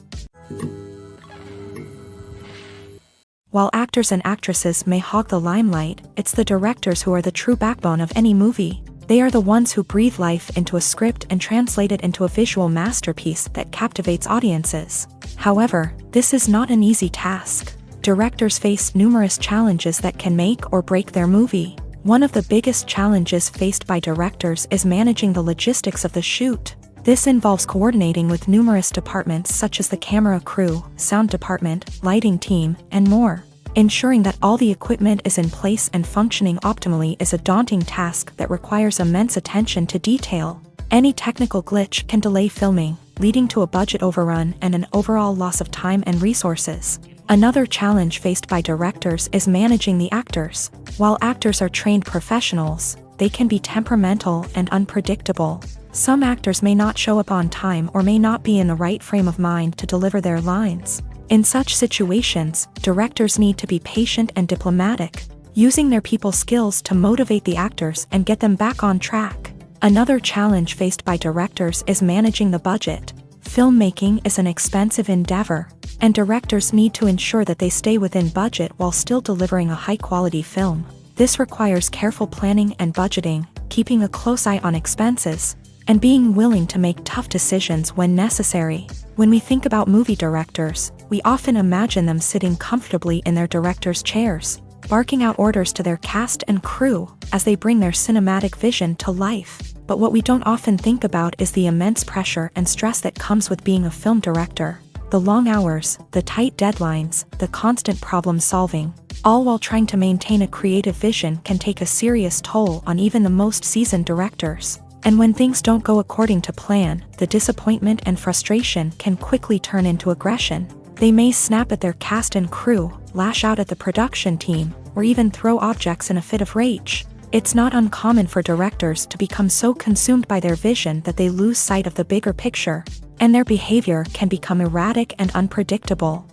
While actors and actresses may hog the limelight, it's the directors who are the true backbone of any movie. They are the ones who breathe life into a script and translate it into a visual masterpiece that captivates audiences. However, this is not an easy task. Directors face numerous challenges that can make or break their movie. One of the biggest challenges faced by directors is managing the logistics of the shoot. This involves coordinating with numerous departments such as the camera crew, sound department, lighting team, and more. Ensuring that all the equipment is in place and functioning optimally is a daunting task that requires immense attention to detail. Any technical glitch can delay filming, leading to a budget overrun and an overall loss of time and resources. Another challenge faced by directors is managing the actors. While actors are trained professionals, they can be temperamental and unpredictable. Some actors may not show up on time or may not be in the right frame of mind to deliver their lines. In such situations, directors need to be patient and diplomatic, using their people skills to motivate the actors and get them back on track. Another challenge faced by directors is managing the budget. Filmmaking is an expensive endeavor, and directors need to ensure that they stay within budget while still delivering a high-quality film. This requires careful planning and budgeting, keeping a close eye on expenses, and being willing to make tough decisions when necessary. When we think about movie directors, we often imagine them sitting comfortably in their director's chairs, barking out orders to their cast and crew as they bring their cinematic vision to life. But what we don't often think about is the immense pressure and stress that comes with being a film director. The long hours, the tight deadlines, the constant problem solving, all while trying to maintain a creative vision can take a serious toll on even the most seasoned directors. And when things don't go according to plan, the disappointment and frustration can quickly turn into aggression. They may snap at their cast and crew, lash out at the production team, or even throw objects in a fit of rage. It's not uncommon for directors to become so consumed by their vision that they lose sight of the bigger picture, and their behavior can become erratic and unpredictable.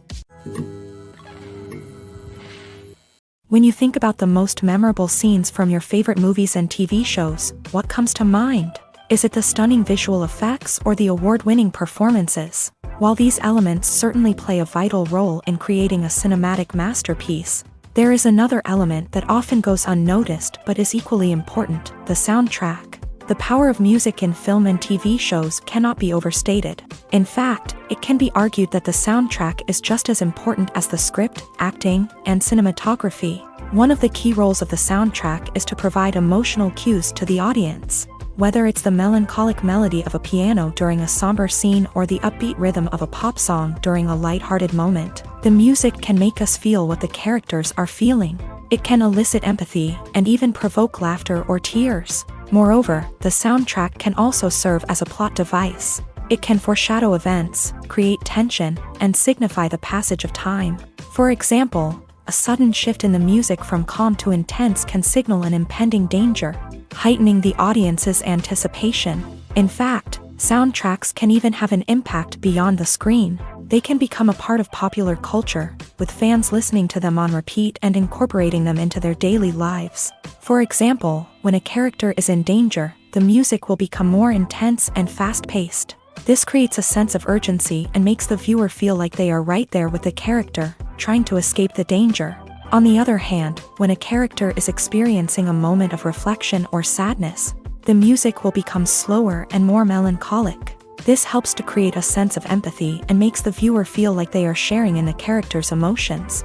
When you think about the most memorable scenes from your favorite movies and TV shows, what comes to mind? Is it the stunning visual effects or the award-winning performances? While these elements certainly play a vital role in creating a cinematic masterpiece, there is another element that often goes unnoticed but is equally important: the soundtrack. The power of music in film and TV shows cannot be overstated. In fact, it can be argued that the soundtrack is just as important as the script, acting, and cinematography. One of the key roles of the soundtrack is to provide emotional cues to the audience. Whether it's the melancholic melody of a piano during a somber scene or the upbeat rhythm of a pop song during a lighthearted moment, the music can make us feel what the characters are feeling. It can elicit empathy and even provoke laughter or tears. Moreover, the soundtrack can also serve as a plot device. It can foreshadow events, create tension, and signify the passage of time. For example, a sudden shift in the music from calm to intense can signal an impending danger, heightening the audience's anticipation. In fact, soundtracks can even have an impact beyond the screen. They can become a part of popular culture, with fans listening to them on repeat and incorporating them into their daily lives. For example, when a character is in danger, the music will become more intense and fast-paced. This creates a sense of urgency and makes the viewer feel like they are right there with the character, trying to escape the danger. On the other hand, when a character is experiencing a moment of reflection or sadness, the music will become slower and more melancholic. This helps to create a sense of empathy and makes the viewer feel like they are sharing in the character's emotions.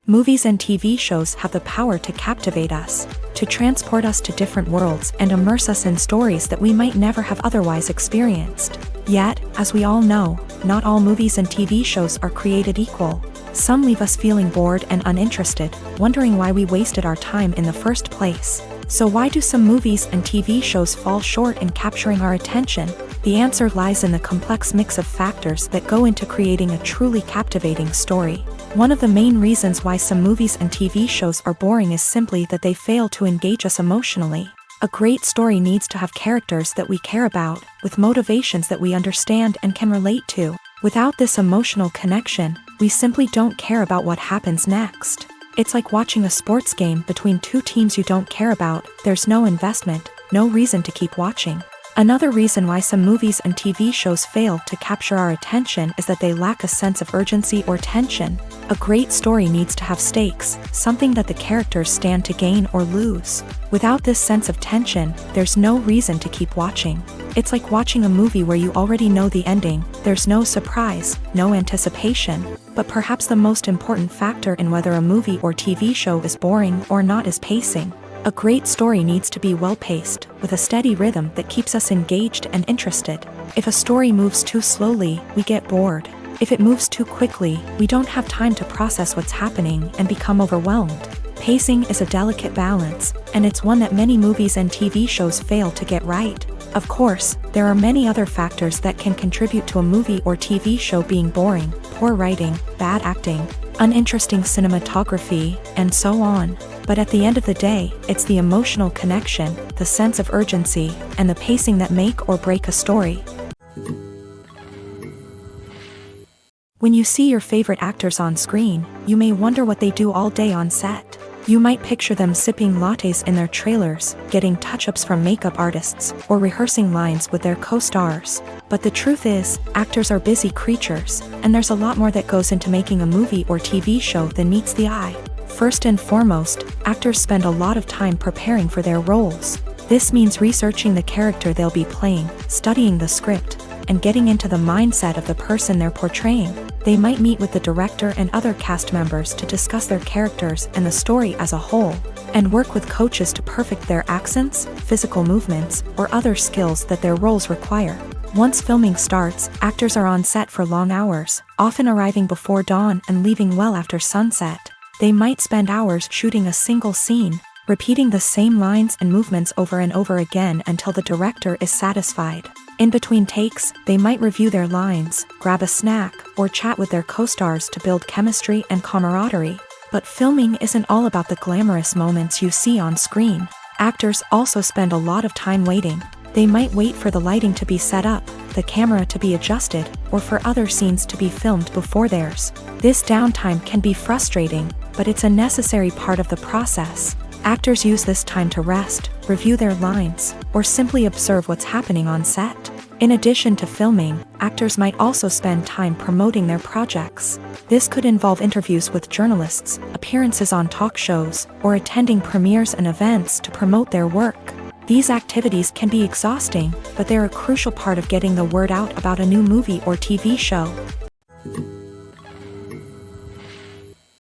Movies and TV shows have the power to captivate us, to transport us to different worlds and immerse us in stories that we might never have otherwise experienced. Yet, as we all know, not all movies and TV shows are created equal. Some leave us feeling bored and uninterested, wondering why we wasted our time in the first place. So why do some movies and TV shows fall short in capturing our attention? The answer lies in the complex mix of factors that go into creating a truly captivating story. One of the main reasons why some movies and TV shows are boring is simply that they fail to engage us emotionally. A great story needs to have characters that we care about, with motivations that we understand and can relate to. Without this emotional connection, we simply don't care about what happens next. It's like watching a sports game between two teams you don't care about. There's no investment, no reason to keep watching. Another reason why some movies and TV shows fail to capture our attention is that they lack a sense of urgency or tension. A great story needs to have stakes, something that the characters stand to gain or lose. Without this sense of tension, there's no reason to keep watching. It's like watching a movie where you already know the ending. There's no surprise, no anticipation. But perhaps the most important factor in whether a movie or TV show is boring or not is pacing. A great story needs to be well-paced, with a steady rhythm that keeps us engaged and interested. If a story moves too slowly, we get bored. If it moves too quickly, we don't have time to process what's happening and become overwhelmed. Pacing is a delicate balance, and it's one that many movies and TV shows fail to get right. Of course, there are many other factors that can contribute to a movie or TV show being boring: poor writing, bad acting, uninteresting cinematography, and so on. But at the end of the day, it's the emotional connection, the sense of urgency, and the pacing that make or break a story. When you see your favorite actors on screen, you may wonder what they do all day on set. You might picture them sipping lattes in their trailers, getting touch-ups from makeup artists, or rehearsing lines with their co-stars. But the truth is, actors are busy creatures, and there's a lot more that goes into making a movie or TV show than meets the eye. First and foremost, actors spend a lot of time preparing for their roles. This means researching the character they'll be playing, studying the script, and getting into the mindset of the person they're portraying. They might meet with the director and other cast members to discuss their characters and the story as a whole, and work with coaches to perfect their accents, physical movements, or other skills that their roles require. Once filming starts, actors are on set for long hours, often arriving before dawn and leaving well after sunset. They might spend hours shooting a single scene, repeating the same lines and movements over and over again until the director is satisfied. In between takes, they might review their lines, grab a snack, or chat with their co-stars to build chemistry and camaraderie. But filming isn't all about the glamorous moments you see on screen. Actors also spend a lot of time waiting. They might wait for the lighting to be set up, the camera to be adjusted, or for other scenes to be filmed before theirs. This downtime can be frustrating, but it's a necessary part of the process. Actors use this time to rest, review their lines, or simply observe what's happening on set. In addition to filming, actors might also spend time promoting their projects. This could involve interviews with journalists, appearances on talk shows, or attending premieres and events to promote their work. These activities can be exhausting, but they're a crucial part of getting the word out about a new movie or TV show.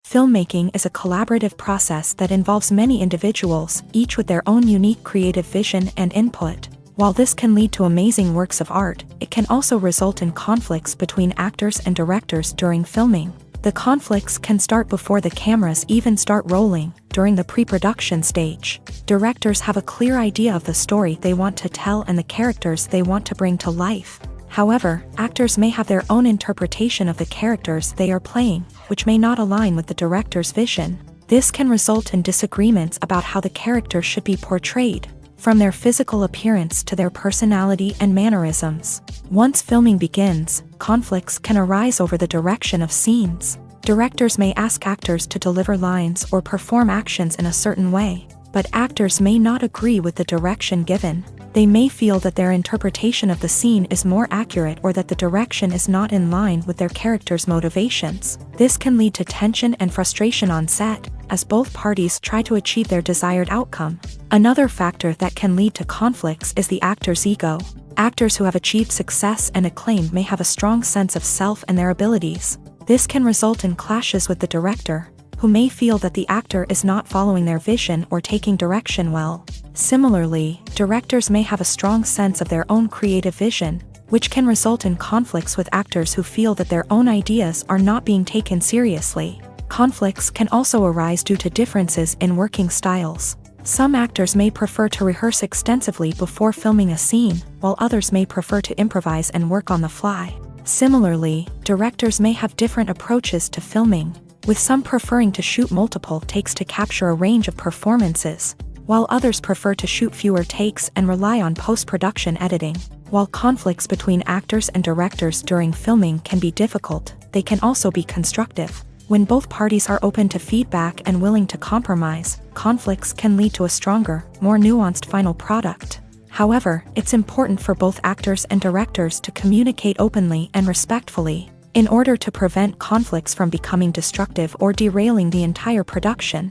Filmmaking is a collaborative process that involves many individuals, each with their own unique creative vision and input. While this can lead to amazing works of art, it can also result in conflicts between actors and directors during filming. The conflicts can start before the cameras even start rolling, during the pre-production stage. Directors have a clear idea of the story they want to tell and the characters they want to bring to life. However, actors may have their own interpretation of the characters they are playing, which may not align with the director's vision. This can result in disagreements about how the characters should be portrayed, from their physical appearance to their personality and mannerisms. Once filming begins, conflicts can arise over the direction of scenes. Directors may ask actors to deliver lines or perform actions in a certain way, but actors may not agree with the direction given. They may feel that their interpretation of the scene is more accurate or that the direction is not in line with their character's motivations. This can lead to tension and frustration on set, as both parties try to achieve their desired outcome. Another factor that can lead to conflicts is the actor's ego. Actors who have achieved success and acclaim may have a strong sense of self and their abilities. This can result in clashes with the director, who may feel that the actor is not following their vision or taking direction well. Similarly, directors may have a strong sense of their own creative vision, which can result in conflicts with actors who feel that their own ideas are not being taken seriously. Conflicts can also arise due to differences in working styles. Some actors may prefer to rehearse extensively before filming a scene, while others may prefer to improvise and work on the fly. Similarly, directors may have different approaches to filming, with some preferring to shoot multiple takes to capture a range of performances, while others prefer to shoot fewer takes and rely on post-production editing. While conflicts between actors and directors during filming can be difficult, they can also be constructive. When both parties are open to feedback and willing to compromise, conflicts can lead to a stronger, more nuanced final product. However, it's important for both actors and directors to communicate openly and respectfully, in order to prevent conflicts from becoming destructive or derailing the entire production.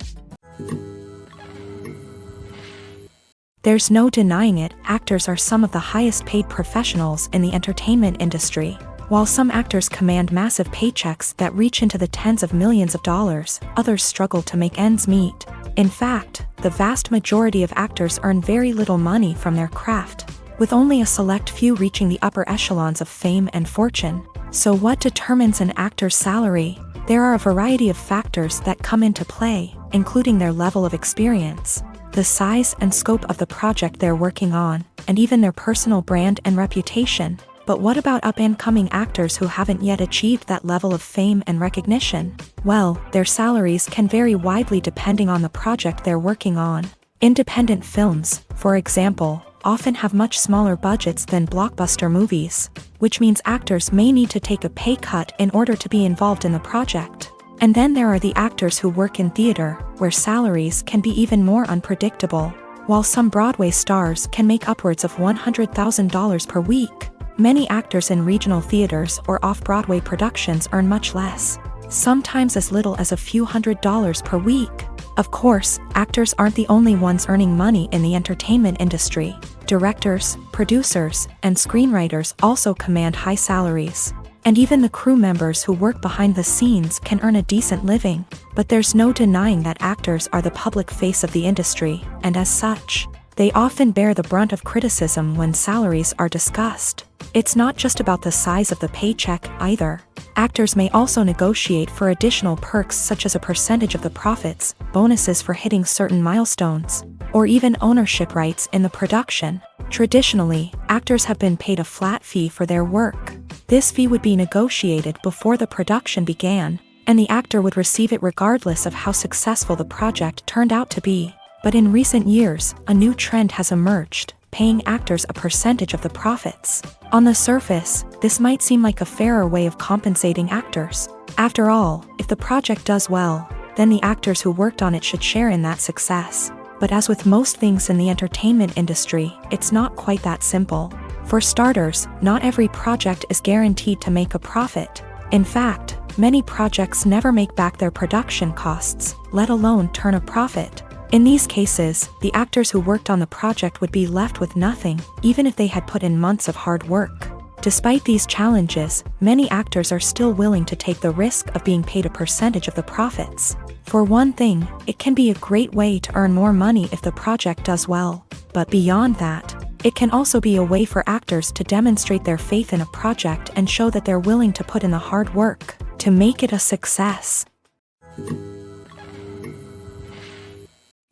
There's no denying it, actors are some of the highest paid professionals in the entertainment industry. While some actors command massive paychecks that reach into the tens of millions of dollars, others struggle to make ends meet. In fact, the vast majority of actors earn very little money from their craft, with only a select few reaching the upper echelons of fame and fortune. So what determines an actor's salary? There are a variety of factors that come into play, including their level of experience, the size and scope of the project they're working on, and even their personal brand and reputation. But what about up-and-coming actors who haven't yet achieved that level of fame and recognition? Well, their salaries can vary widely depending on the project they're working on. Independent films, for example, often have much smaller budgets than blockbuster movies, which means actors may need to take a pay cut in order to be involved in the project. And then there are the actors who work in theater, where salaries can be even more unpredictable. While some Broadway stars can make upwards of $100,000 per week, many actors in regional theaters or off-Broadway productions earn much less, sometimes as little as a few $100s per week. Of course, actors aren't the only ones earning money in the entertainment industry. Directors, producers, and screenwriters also command high salaries. And even the crew members who work behind the scenes can earn a decent living. But there's no denying that actors are the public face of the industry, and as such, they often bear the brunt of criticism when salaries are discussed. It's not just about the size of the paycheck, either. Actors may also negotiate for additional perks such as a percentage of the profits, bonuses for hitting certain milestones, or even ownership rights in the production. Traditionally, actors have been paid a flat fee for their work. This fee would be negotiated before the production began, and the actor would receive it regardless of how successful the project turned out to be. But in recent years, a new trend has emerged, paying actors a percentage of the profits. On the surface, this might seem like a fairer way of compensating actors. After all, if the project does well, then the actors who worked on it should share in that success. But as with most things in the entertainment industry, it's not quite that simple. For starters, not every project is guaranteed to make a profit. In fact, many projects never make back their production costs, let alone turn a profit. In these cases, the actors who worked on the project would be left with nothing, even if they had put in months of hard work. Despite these challenges, many actors are still willing to take the risk of being paid a percentage of the profits. For one thing, it can be a great way to earn more money if the project does well. But beyond that, it can also be a way for actors to demonstrate their faith in a project and show that they're willing to put in the hard work to make it a success.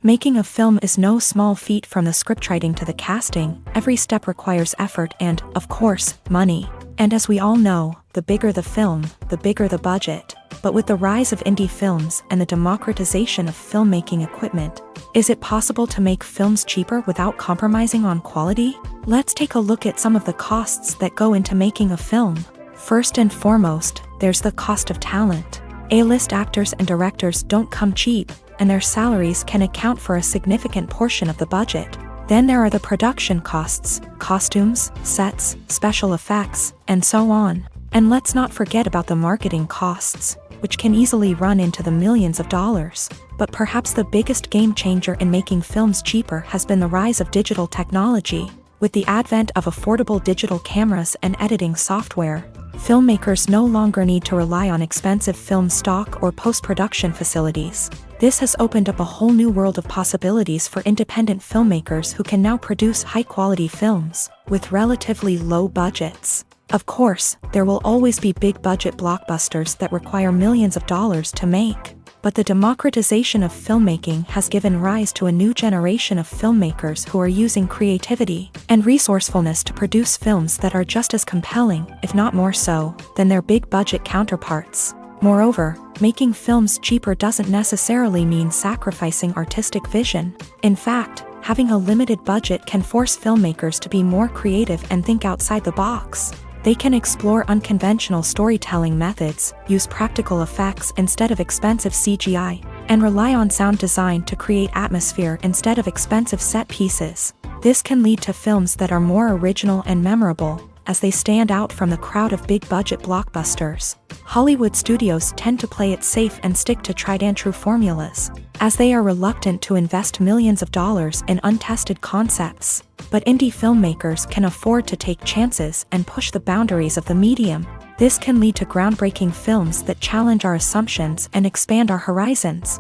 Making a film is no small feat. From the scriptwriting to the casting, every step requires effort and, of course, money. And as we all know, the bigger the film, the bigger the budget. But with the rise of indie films and the democratization of filmmaking equipment, is it possible to make films cheaper without compromising on quality? Let's take a look at some of the costs that go into making a film. First and foremost, there's the cost of talent. A-list actors and directors don't come cheap, and their salaries can account for a significant portion of the budget. Then there are the production costs, costumes, sets, special effects, and so on. And let's not forget about the marketing costs, which can easily run into the millions of dollars. But perhaps the biggest game changer in making films cheaper has been the rise of digital technology. With the advent of affordable digital cameras and editing software, filmmakers no longer need to rely on expensive film stock or post-production facilities. This has opened up a whole new world of possibilities for independent filmmakers who can now produce high-quality films with relatively low budgets. Of course, there will always be big-budget blockbusters that require millions of dollars to make. But the democratization of filmmaking has given rise to a new generation of filmmakers who are using creativity and resourcefulness to produce films that are just as compelling, if not more so, than their big-budget counterparts. Moreover, making films cheaper doesn't necessarily mean sacrificing artistic vision. In fact, having a limited budget can force filmmakers to be more creative and think outside the box. They can explore unconventional storytelling methods, use practical effects instead of expensive CGI, and rely on sound design to create atmosphere instead of expensive set pieces. This can lead to films that are more original and memorable, as they stand out from the crowd of big-budget blockbusters. Hollywood studios tend to play it safe and stick to tried-and-true formulas, as they are reluctant to invest millions of dollars in untested concepts. But indie filmmakers can afford to take chances and push the boundaries of the medium. This can lead to groundbreaking films that challenge our assumptions and expand our horizons.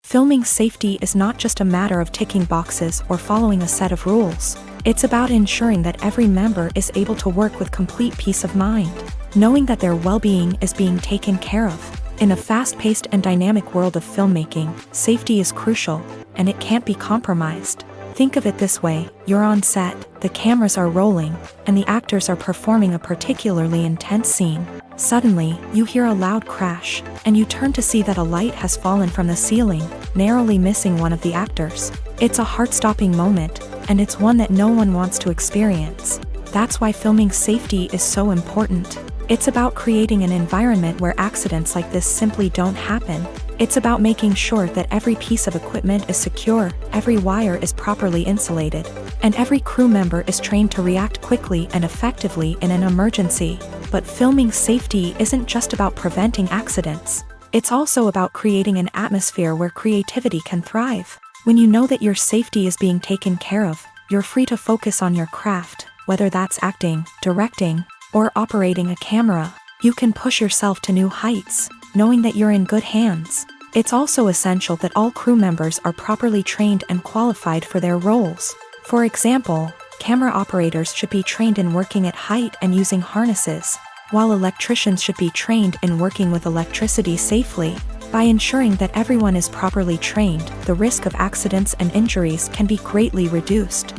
Filming safety is not just a matter of ticking boxes or following a set of rules. It's about ensuring that every member is able to work with complete peace of mind, knowing that their well-being is being taken care of. In a fast-paced and dynamic world of filmmaking, safety is crucial, and it can't be compromised. Think of it this way: you're on set, the cameras are rolling, and the actors are performing a particularly intense scene. Suddenly, you hear a loud crash, and you turn to see that a light has fallen from the ceiling, narrowly missing one of the actors. It's a heart-stopping moment, and it's one that no one wants to experience. That's why filming safety is so important. It's about creating an environment where accidents like this simply don't happen. It's about making sure that every piece of equipment is secure, every wire is properly insulated, and every crew member is trained to react quickly and effectively in an emergency. But filming safety isn't just about preventing accidents. It's also about creating an atmosphere where creativity can thrive. When you know that your safety is being taken care of, you're free to focus on your craft, whether that's acting, directing, or operating a camera. You can push yourself to new heights, knowing that you're in good hands. It's also essential that all crew members are properly trained and qualified for their roles. For example, camera operators should be trained in working at height and using harnesses, while electricians should be trained in working with electricity safely. By ensuring that everyone is properly trained, the risk of accidents and injuries can be greatly reduced.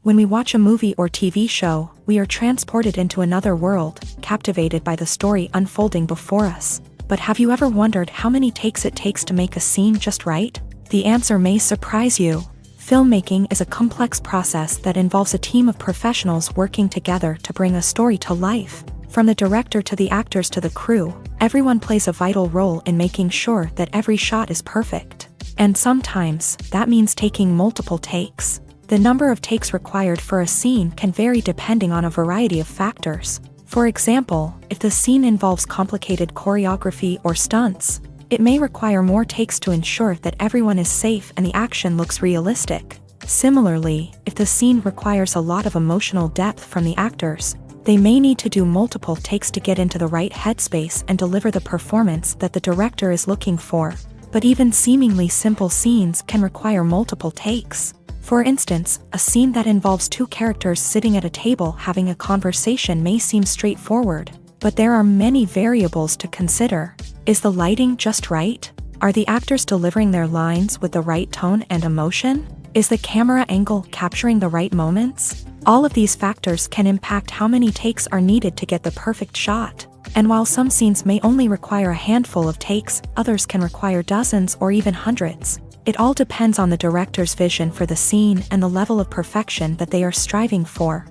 When we watch a movie or TV show, we are transported into another world, captivated by the story unfolding before us. But have you ever wondered how many takes it takes to make a scene just right? The answer may surprise you. Filmmaking is a complex process that involves a team of professionals working together to bring a story to life. From the director to the actors to the crew, everyone plays a vital role in making sure that every shot is perfect. And sometimes, that means taking multiple takes. The number of takes required for a scene can vary depending on a variety of factors. For example, if the scene involves complicated choreography or stunts, it may require more takes to ensure that everyone is safe and the action looks realistic. Similarly, if the scene requires a lot of emotional depth from the actors, they may need to do multiple takes to get into the right headspace and deliver the performance that the director is looking for. But even seemingly simple scenes can require multiple takes. For instance, a scene that involves two characters sitting at a table having a conversation may seem straightforward, but there are many variables to consider. Is the lighting just right? Are the actors delivering their lines with the right tone and emotion? Is the camera angle capturing the right moments? All of these factors can impact how many takes are needed to get the perfect shot. And while some scenes may only require a handful of takes, others can require dozens or even hundreds. It all depends on the director's vision for the scene and the level of perfection that they are striving for.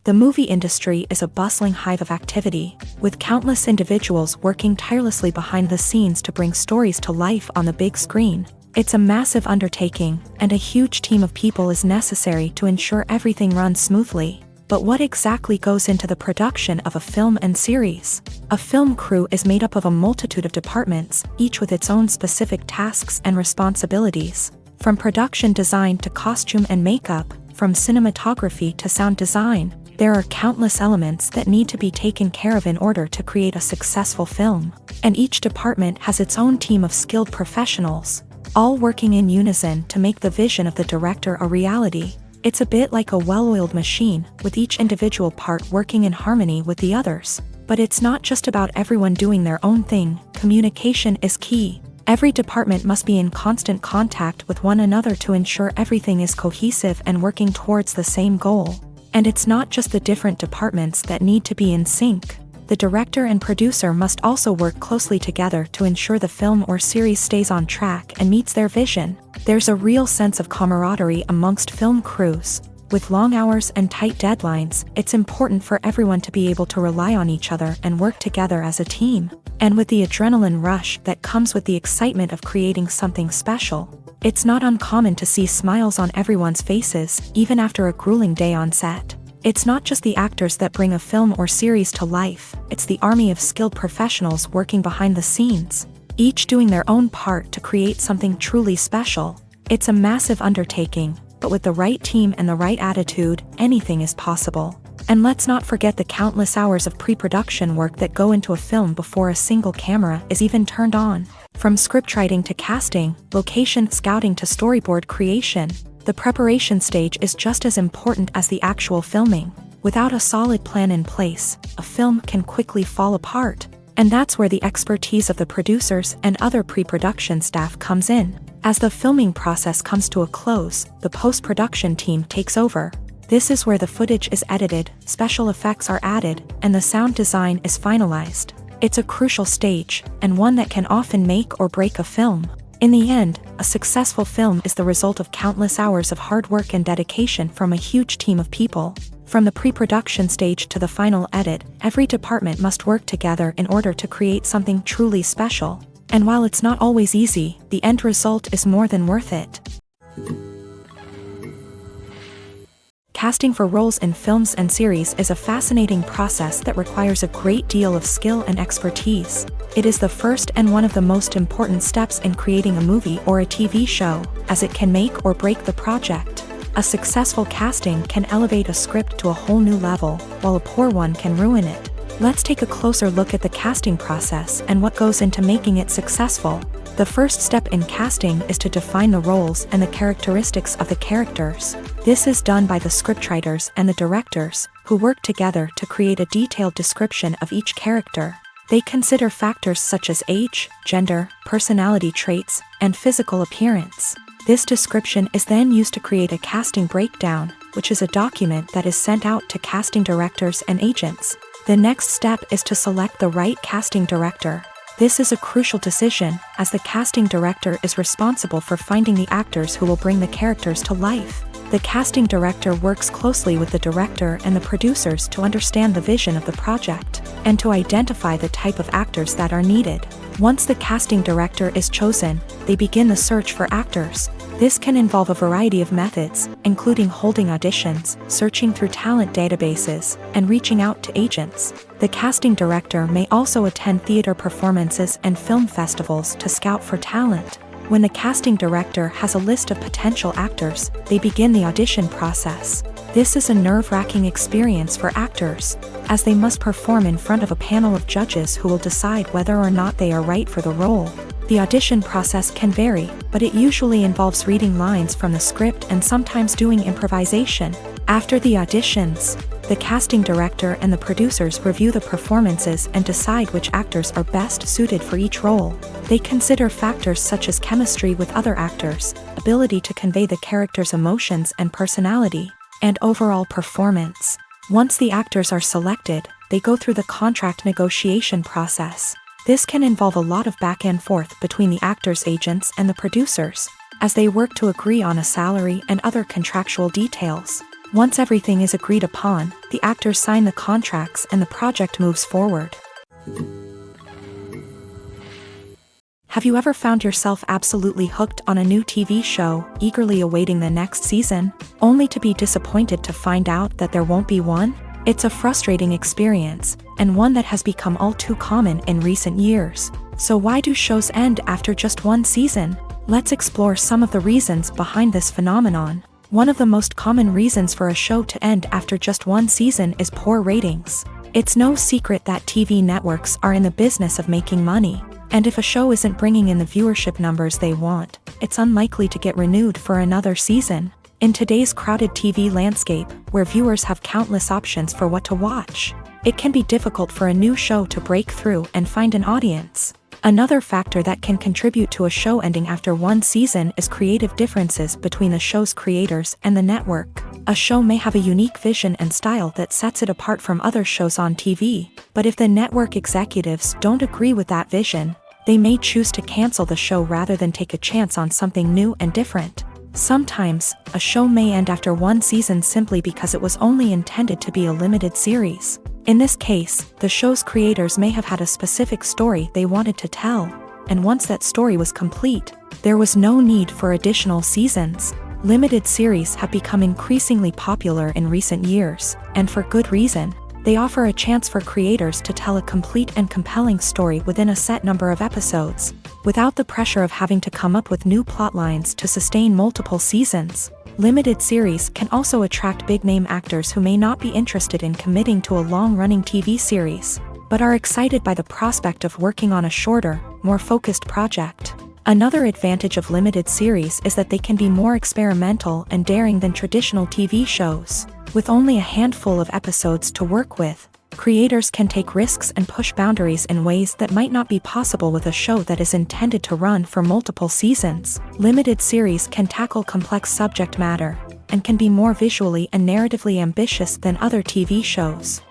The movie industry is a bustling hive of activity, with countless individuals working tirelessly behind the scenes to bring stories to life on the big screen. It's a massive undertaking, and a huge team of people is necessary to ensure everything runs smoothly. But what exactly goes into the production of a film and series? A film crew is made up of a multitude of departments, each with its own specific tasks and responsibilities. From production design to costume and makeup, from cinematography to sound design, there are countless elements that need to be taken care of in order to create a successful film. And each department has its own team of skilled professionals, all working in unison to make the vision of the director a reality. It's a bit like a well-oiled machine, with each individual part working in harmony with the others. But it's not just about everyone doing their own thing. Communication is key. Every department must be in constant contact with one another to ensure everything is cohesive and working towards the same goal. And it's not just the different departments that need to be in sync. the director and producer must also work closely together to ensure the film or series stays on track and meets their vision. There's a real sense of camaraderie amongst film crews. With long hours and tight deadlines, it's important for everyone to be able to rely on each other and work together as a team. And with the adrenaline rush that comes with the excitement of creating something special, it's not uncommon to see smiles on everyone's faces, even after a grueling day on set. It's not just the actors that bring a film or series to life, it's the army of skilled professionals working behind the scenes, each doing their own part to create something truly special. It's a massive undertaking, but with the right team and the right attitude, anything is possible. And let's not forget the countless hours of pre-production work that go into a film before a single camera is even turned on. From scriptwriting to casting, location scouting to storyboard creation, the preparation stage is just as important as the actual filming. Without a solid plan in place, a film can quickly fall apart. And that's where the expertise of the producers and other pre-production staff comes in. As the filming process comes to a close, the post-production team takes over. This is where the footage is edited, special effects are added, and the sound design is finalized. It's a crucial stage, and one that can often make or break a film. In the end, a successful film is the result of countless hours of hard work and dedication from a huge team of people. From the pre-production stage to the final edit, every department must work together in order to create something truly special. And while it's not always easy, the end result is more than worth it. Casting for roles in films and series is a fascinating process that requires a great deal of skill and expertise. It is the first and one of the most important steps in creating a movie or a TV show, as it can make or break the project. A successful casting can elevate a script to a whole new level, while a poor one can ruin it. Let's take a closer look at the casting process and what goes into making it successful. The first step in casting is to define the roles and the characteristics of the characters. This is done by the scriptwriters and the directors, who work together to create a detailed description of each character. They consider factors such as age, gender, personality traits, and physical appearance. This description is then used to create a casting breakdown, which is a document that is sent out to casting directors and agents. The next step is to select the right casting director. This is a crucial decision, as the casting director is responsible for finding the actors who will bring the characters to life. The casting director works closely with the director and the producers to understand the vision of the project, and to identify the type of actors that are needed. Once the casting director is chosen, they begin the search for actors. This can involve a variety of methods, including holding auditions, searching through talent databases, and reaching out to agents. The casting director may also attend theater performances and film festivals to scout for talent. When the casting director has a list of potential actors, they begin the audition process. This is a nerve-wracking experience for actors, as they must perform in front of a panel of judges who will decide whether or not they are right for the role. The audition process can vary, but it usually involves reading lines from the script and sometimes doing improvisation. After the auditions, the casting director and the producers review the performances and decide which actors are best suited for each role. They consider factors such as chemistry with other actors, ability to convey the character's emotions and personality, and overall performance. Once the actors are selected, they go through the contract negotiation process. This can involve a lot of back and forth between the actors' agents and the producers, as they work to agree on a salary and other contractual details. Once everything is agreed upon, the actors sign the contracts and the project moves forward. Have you ever found yourself absolutely hooked on a new TV show, eagerly awaiting the next season, only to be disappointed to find out that there won't be one? It's a frustrating experience, and one that has become all too common in recent years. So why do shows end after just one season? Let's explore some of the reasons behind this phenomenon. One of the most common reasons for a show to end after just one season is poor ratings. It's no secret that TV networks are in the business of making money, and if a show isn't bringing in the viewership numbers they want, it's unlikely to get renewed for another season. In today's crowded TV landscape, where viewers have countless options for what to watch, it can be difficult for a new show to break through and find an audience. Another factor that can contribute to a show ending after one season is creative differences between the show's creators and the network. A show may have a unique vision and style that sets it apart from other shows on TV, but if the network executives don't agree with that vision, they may choose to cancel the show rather than take a chance on something new and different. Sometimes, a show may end after one season simply because it was only intended to be a limited series. In this case, the show's creators may have had a specific story they wanted to tell, and once that story was complete, there was no need for additional seasons. Limited series have become increasingly popular in recent years, and for good reason. They offer a chance for creators to tell a complete and compelling story within a set number of episodes, without the pressure of having to come up with new plotlines to sustain multiple seasons. Limited series can also attract big-name actors who may not be interested in committing to a long-running TV series, but are excited by the prospect of working on a shorter, more focused project. Another advantage of limited series is that they can be more experimental and daring than traditional TV shows. With only a handful of episodes to work with, creators can take risks and push boundaries in ways that might not be possible with a show that is intended to run for multiple seasons. Limited series can tackle complex subject matter, and can be more visually and narratively ambitious than other TV shows.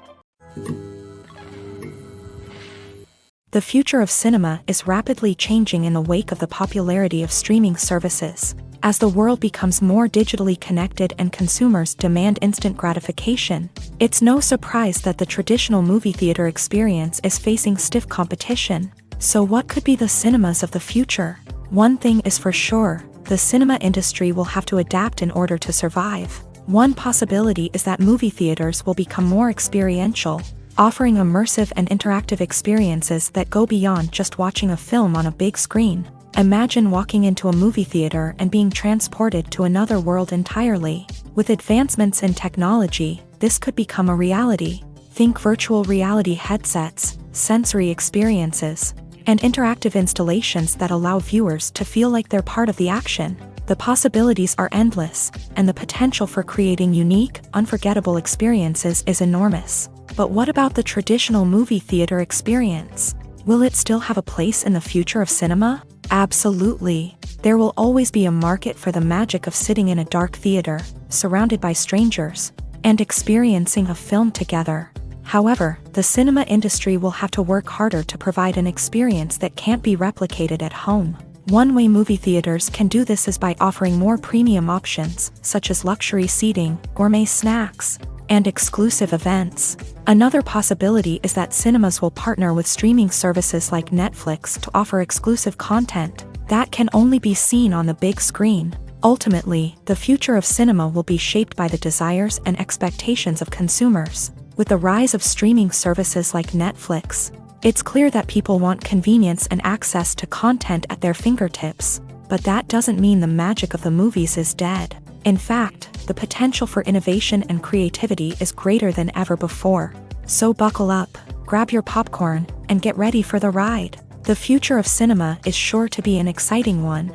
The future of cinema is rapidly changing in the wake of the popularity of streaming services. As the world becomes more digitally connected and consumers demand instant gratification, it's no surprise that the traditional movie theater experience is facing stiff competition. So what could be the cinemas of the future? One thing is for sure, the cinema industry will have to adapt in order to survive. One possibility is that movie theaters will become more experiential, offering immersive and interactive experiences that go beyond just watching a film on a big screen. Imagine walking into a movie theater and being transported to another world entirely. With advancements in technology, this could become a reality. Think virtual reality headsets, sensory experiences, and interactive installations that allow viewers to feel like they're part of the action. The possibilities are endless, and the potential for creating unique, unforgettable experiences is enormous. But what about the traditional movie theater experience? Will it still have a place in the future of cinema? Absolutely. There will always be a market for the magic of sitting in a dark theater, surrounded by strangers, and experiencing a film together. However, the cinema industry will have to work harder to provide an experience that can't be replicated at home. One way movie theaters can do this is by offering more premium options, such as luxury seating, gourmet snacks, and exclusive events. Another possibility is that cinemas will partner with streaming services like Netflix to offer exclusive content that can only be seen on the big screen. Ultimately, the future of cinema will be shaped by the desires and expectations of consumers. With the rise of streaming services like Netflix, it's clear that people want convenience and access to content at their fingertips, but that doesn't mean the magic of the movies is dead. In fact, the potential for innovation and creativity is greater than ever before. So buckle up, grab your popcorn, and get ready for the ride. The future of cinema is sure to be an exciting one.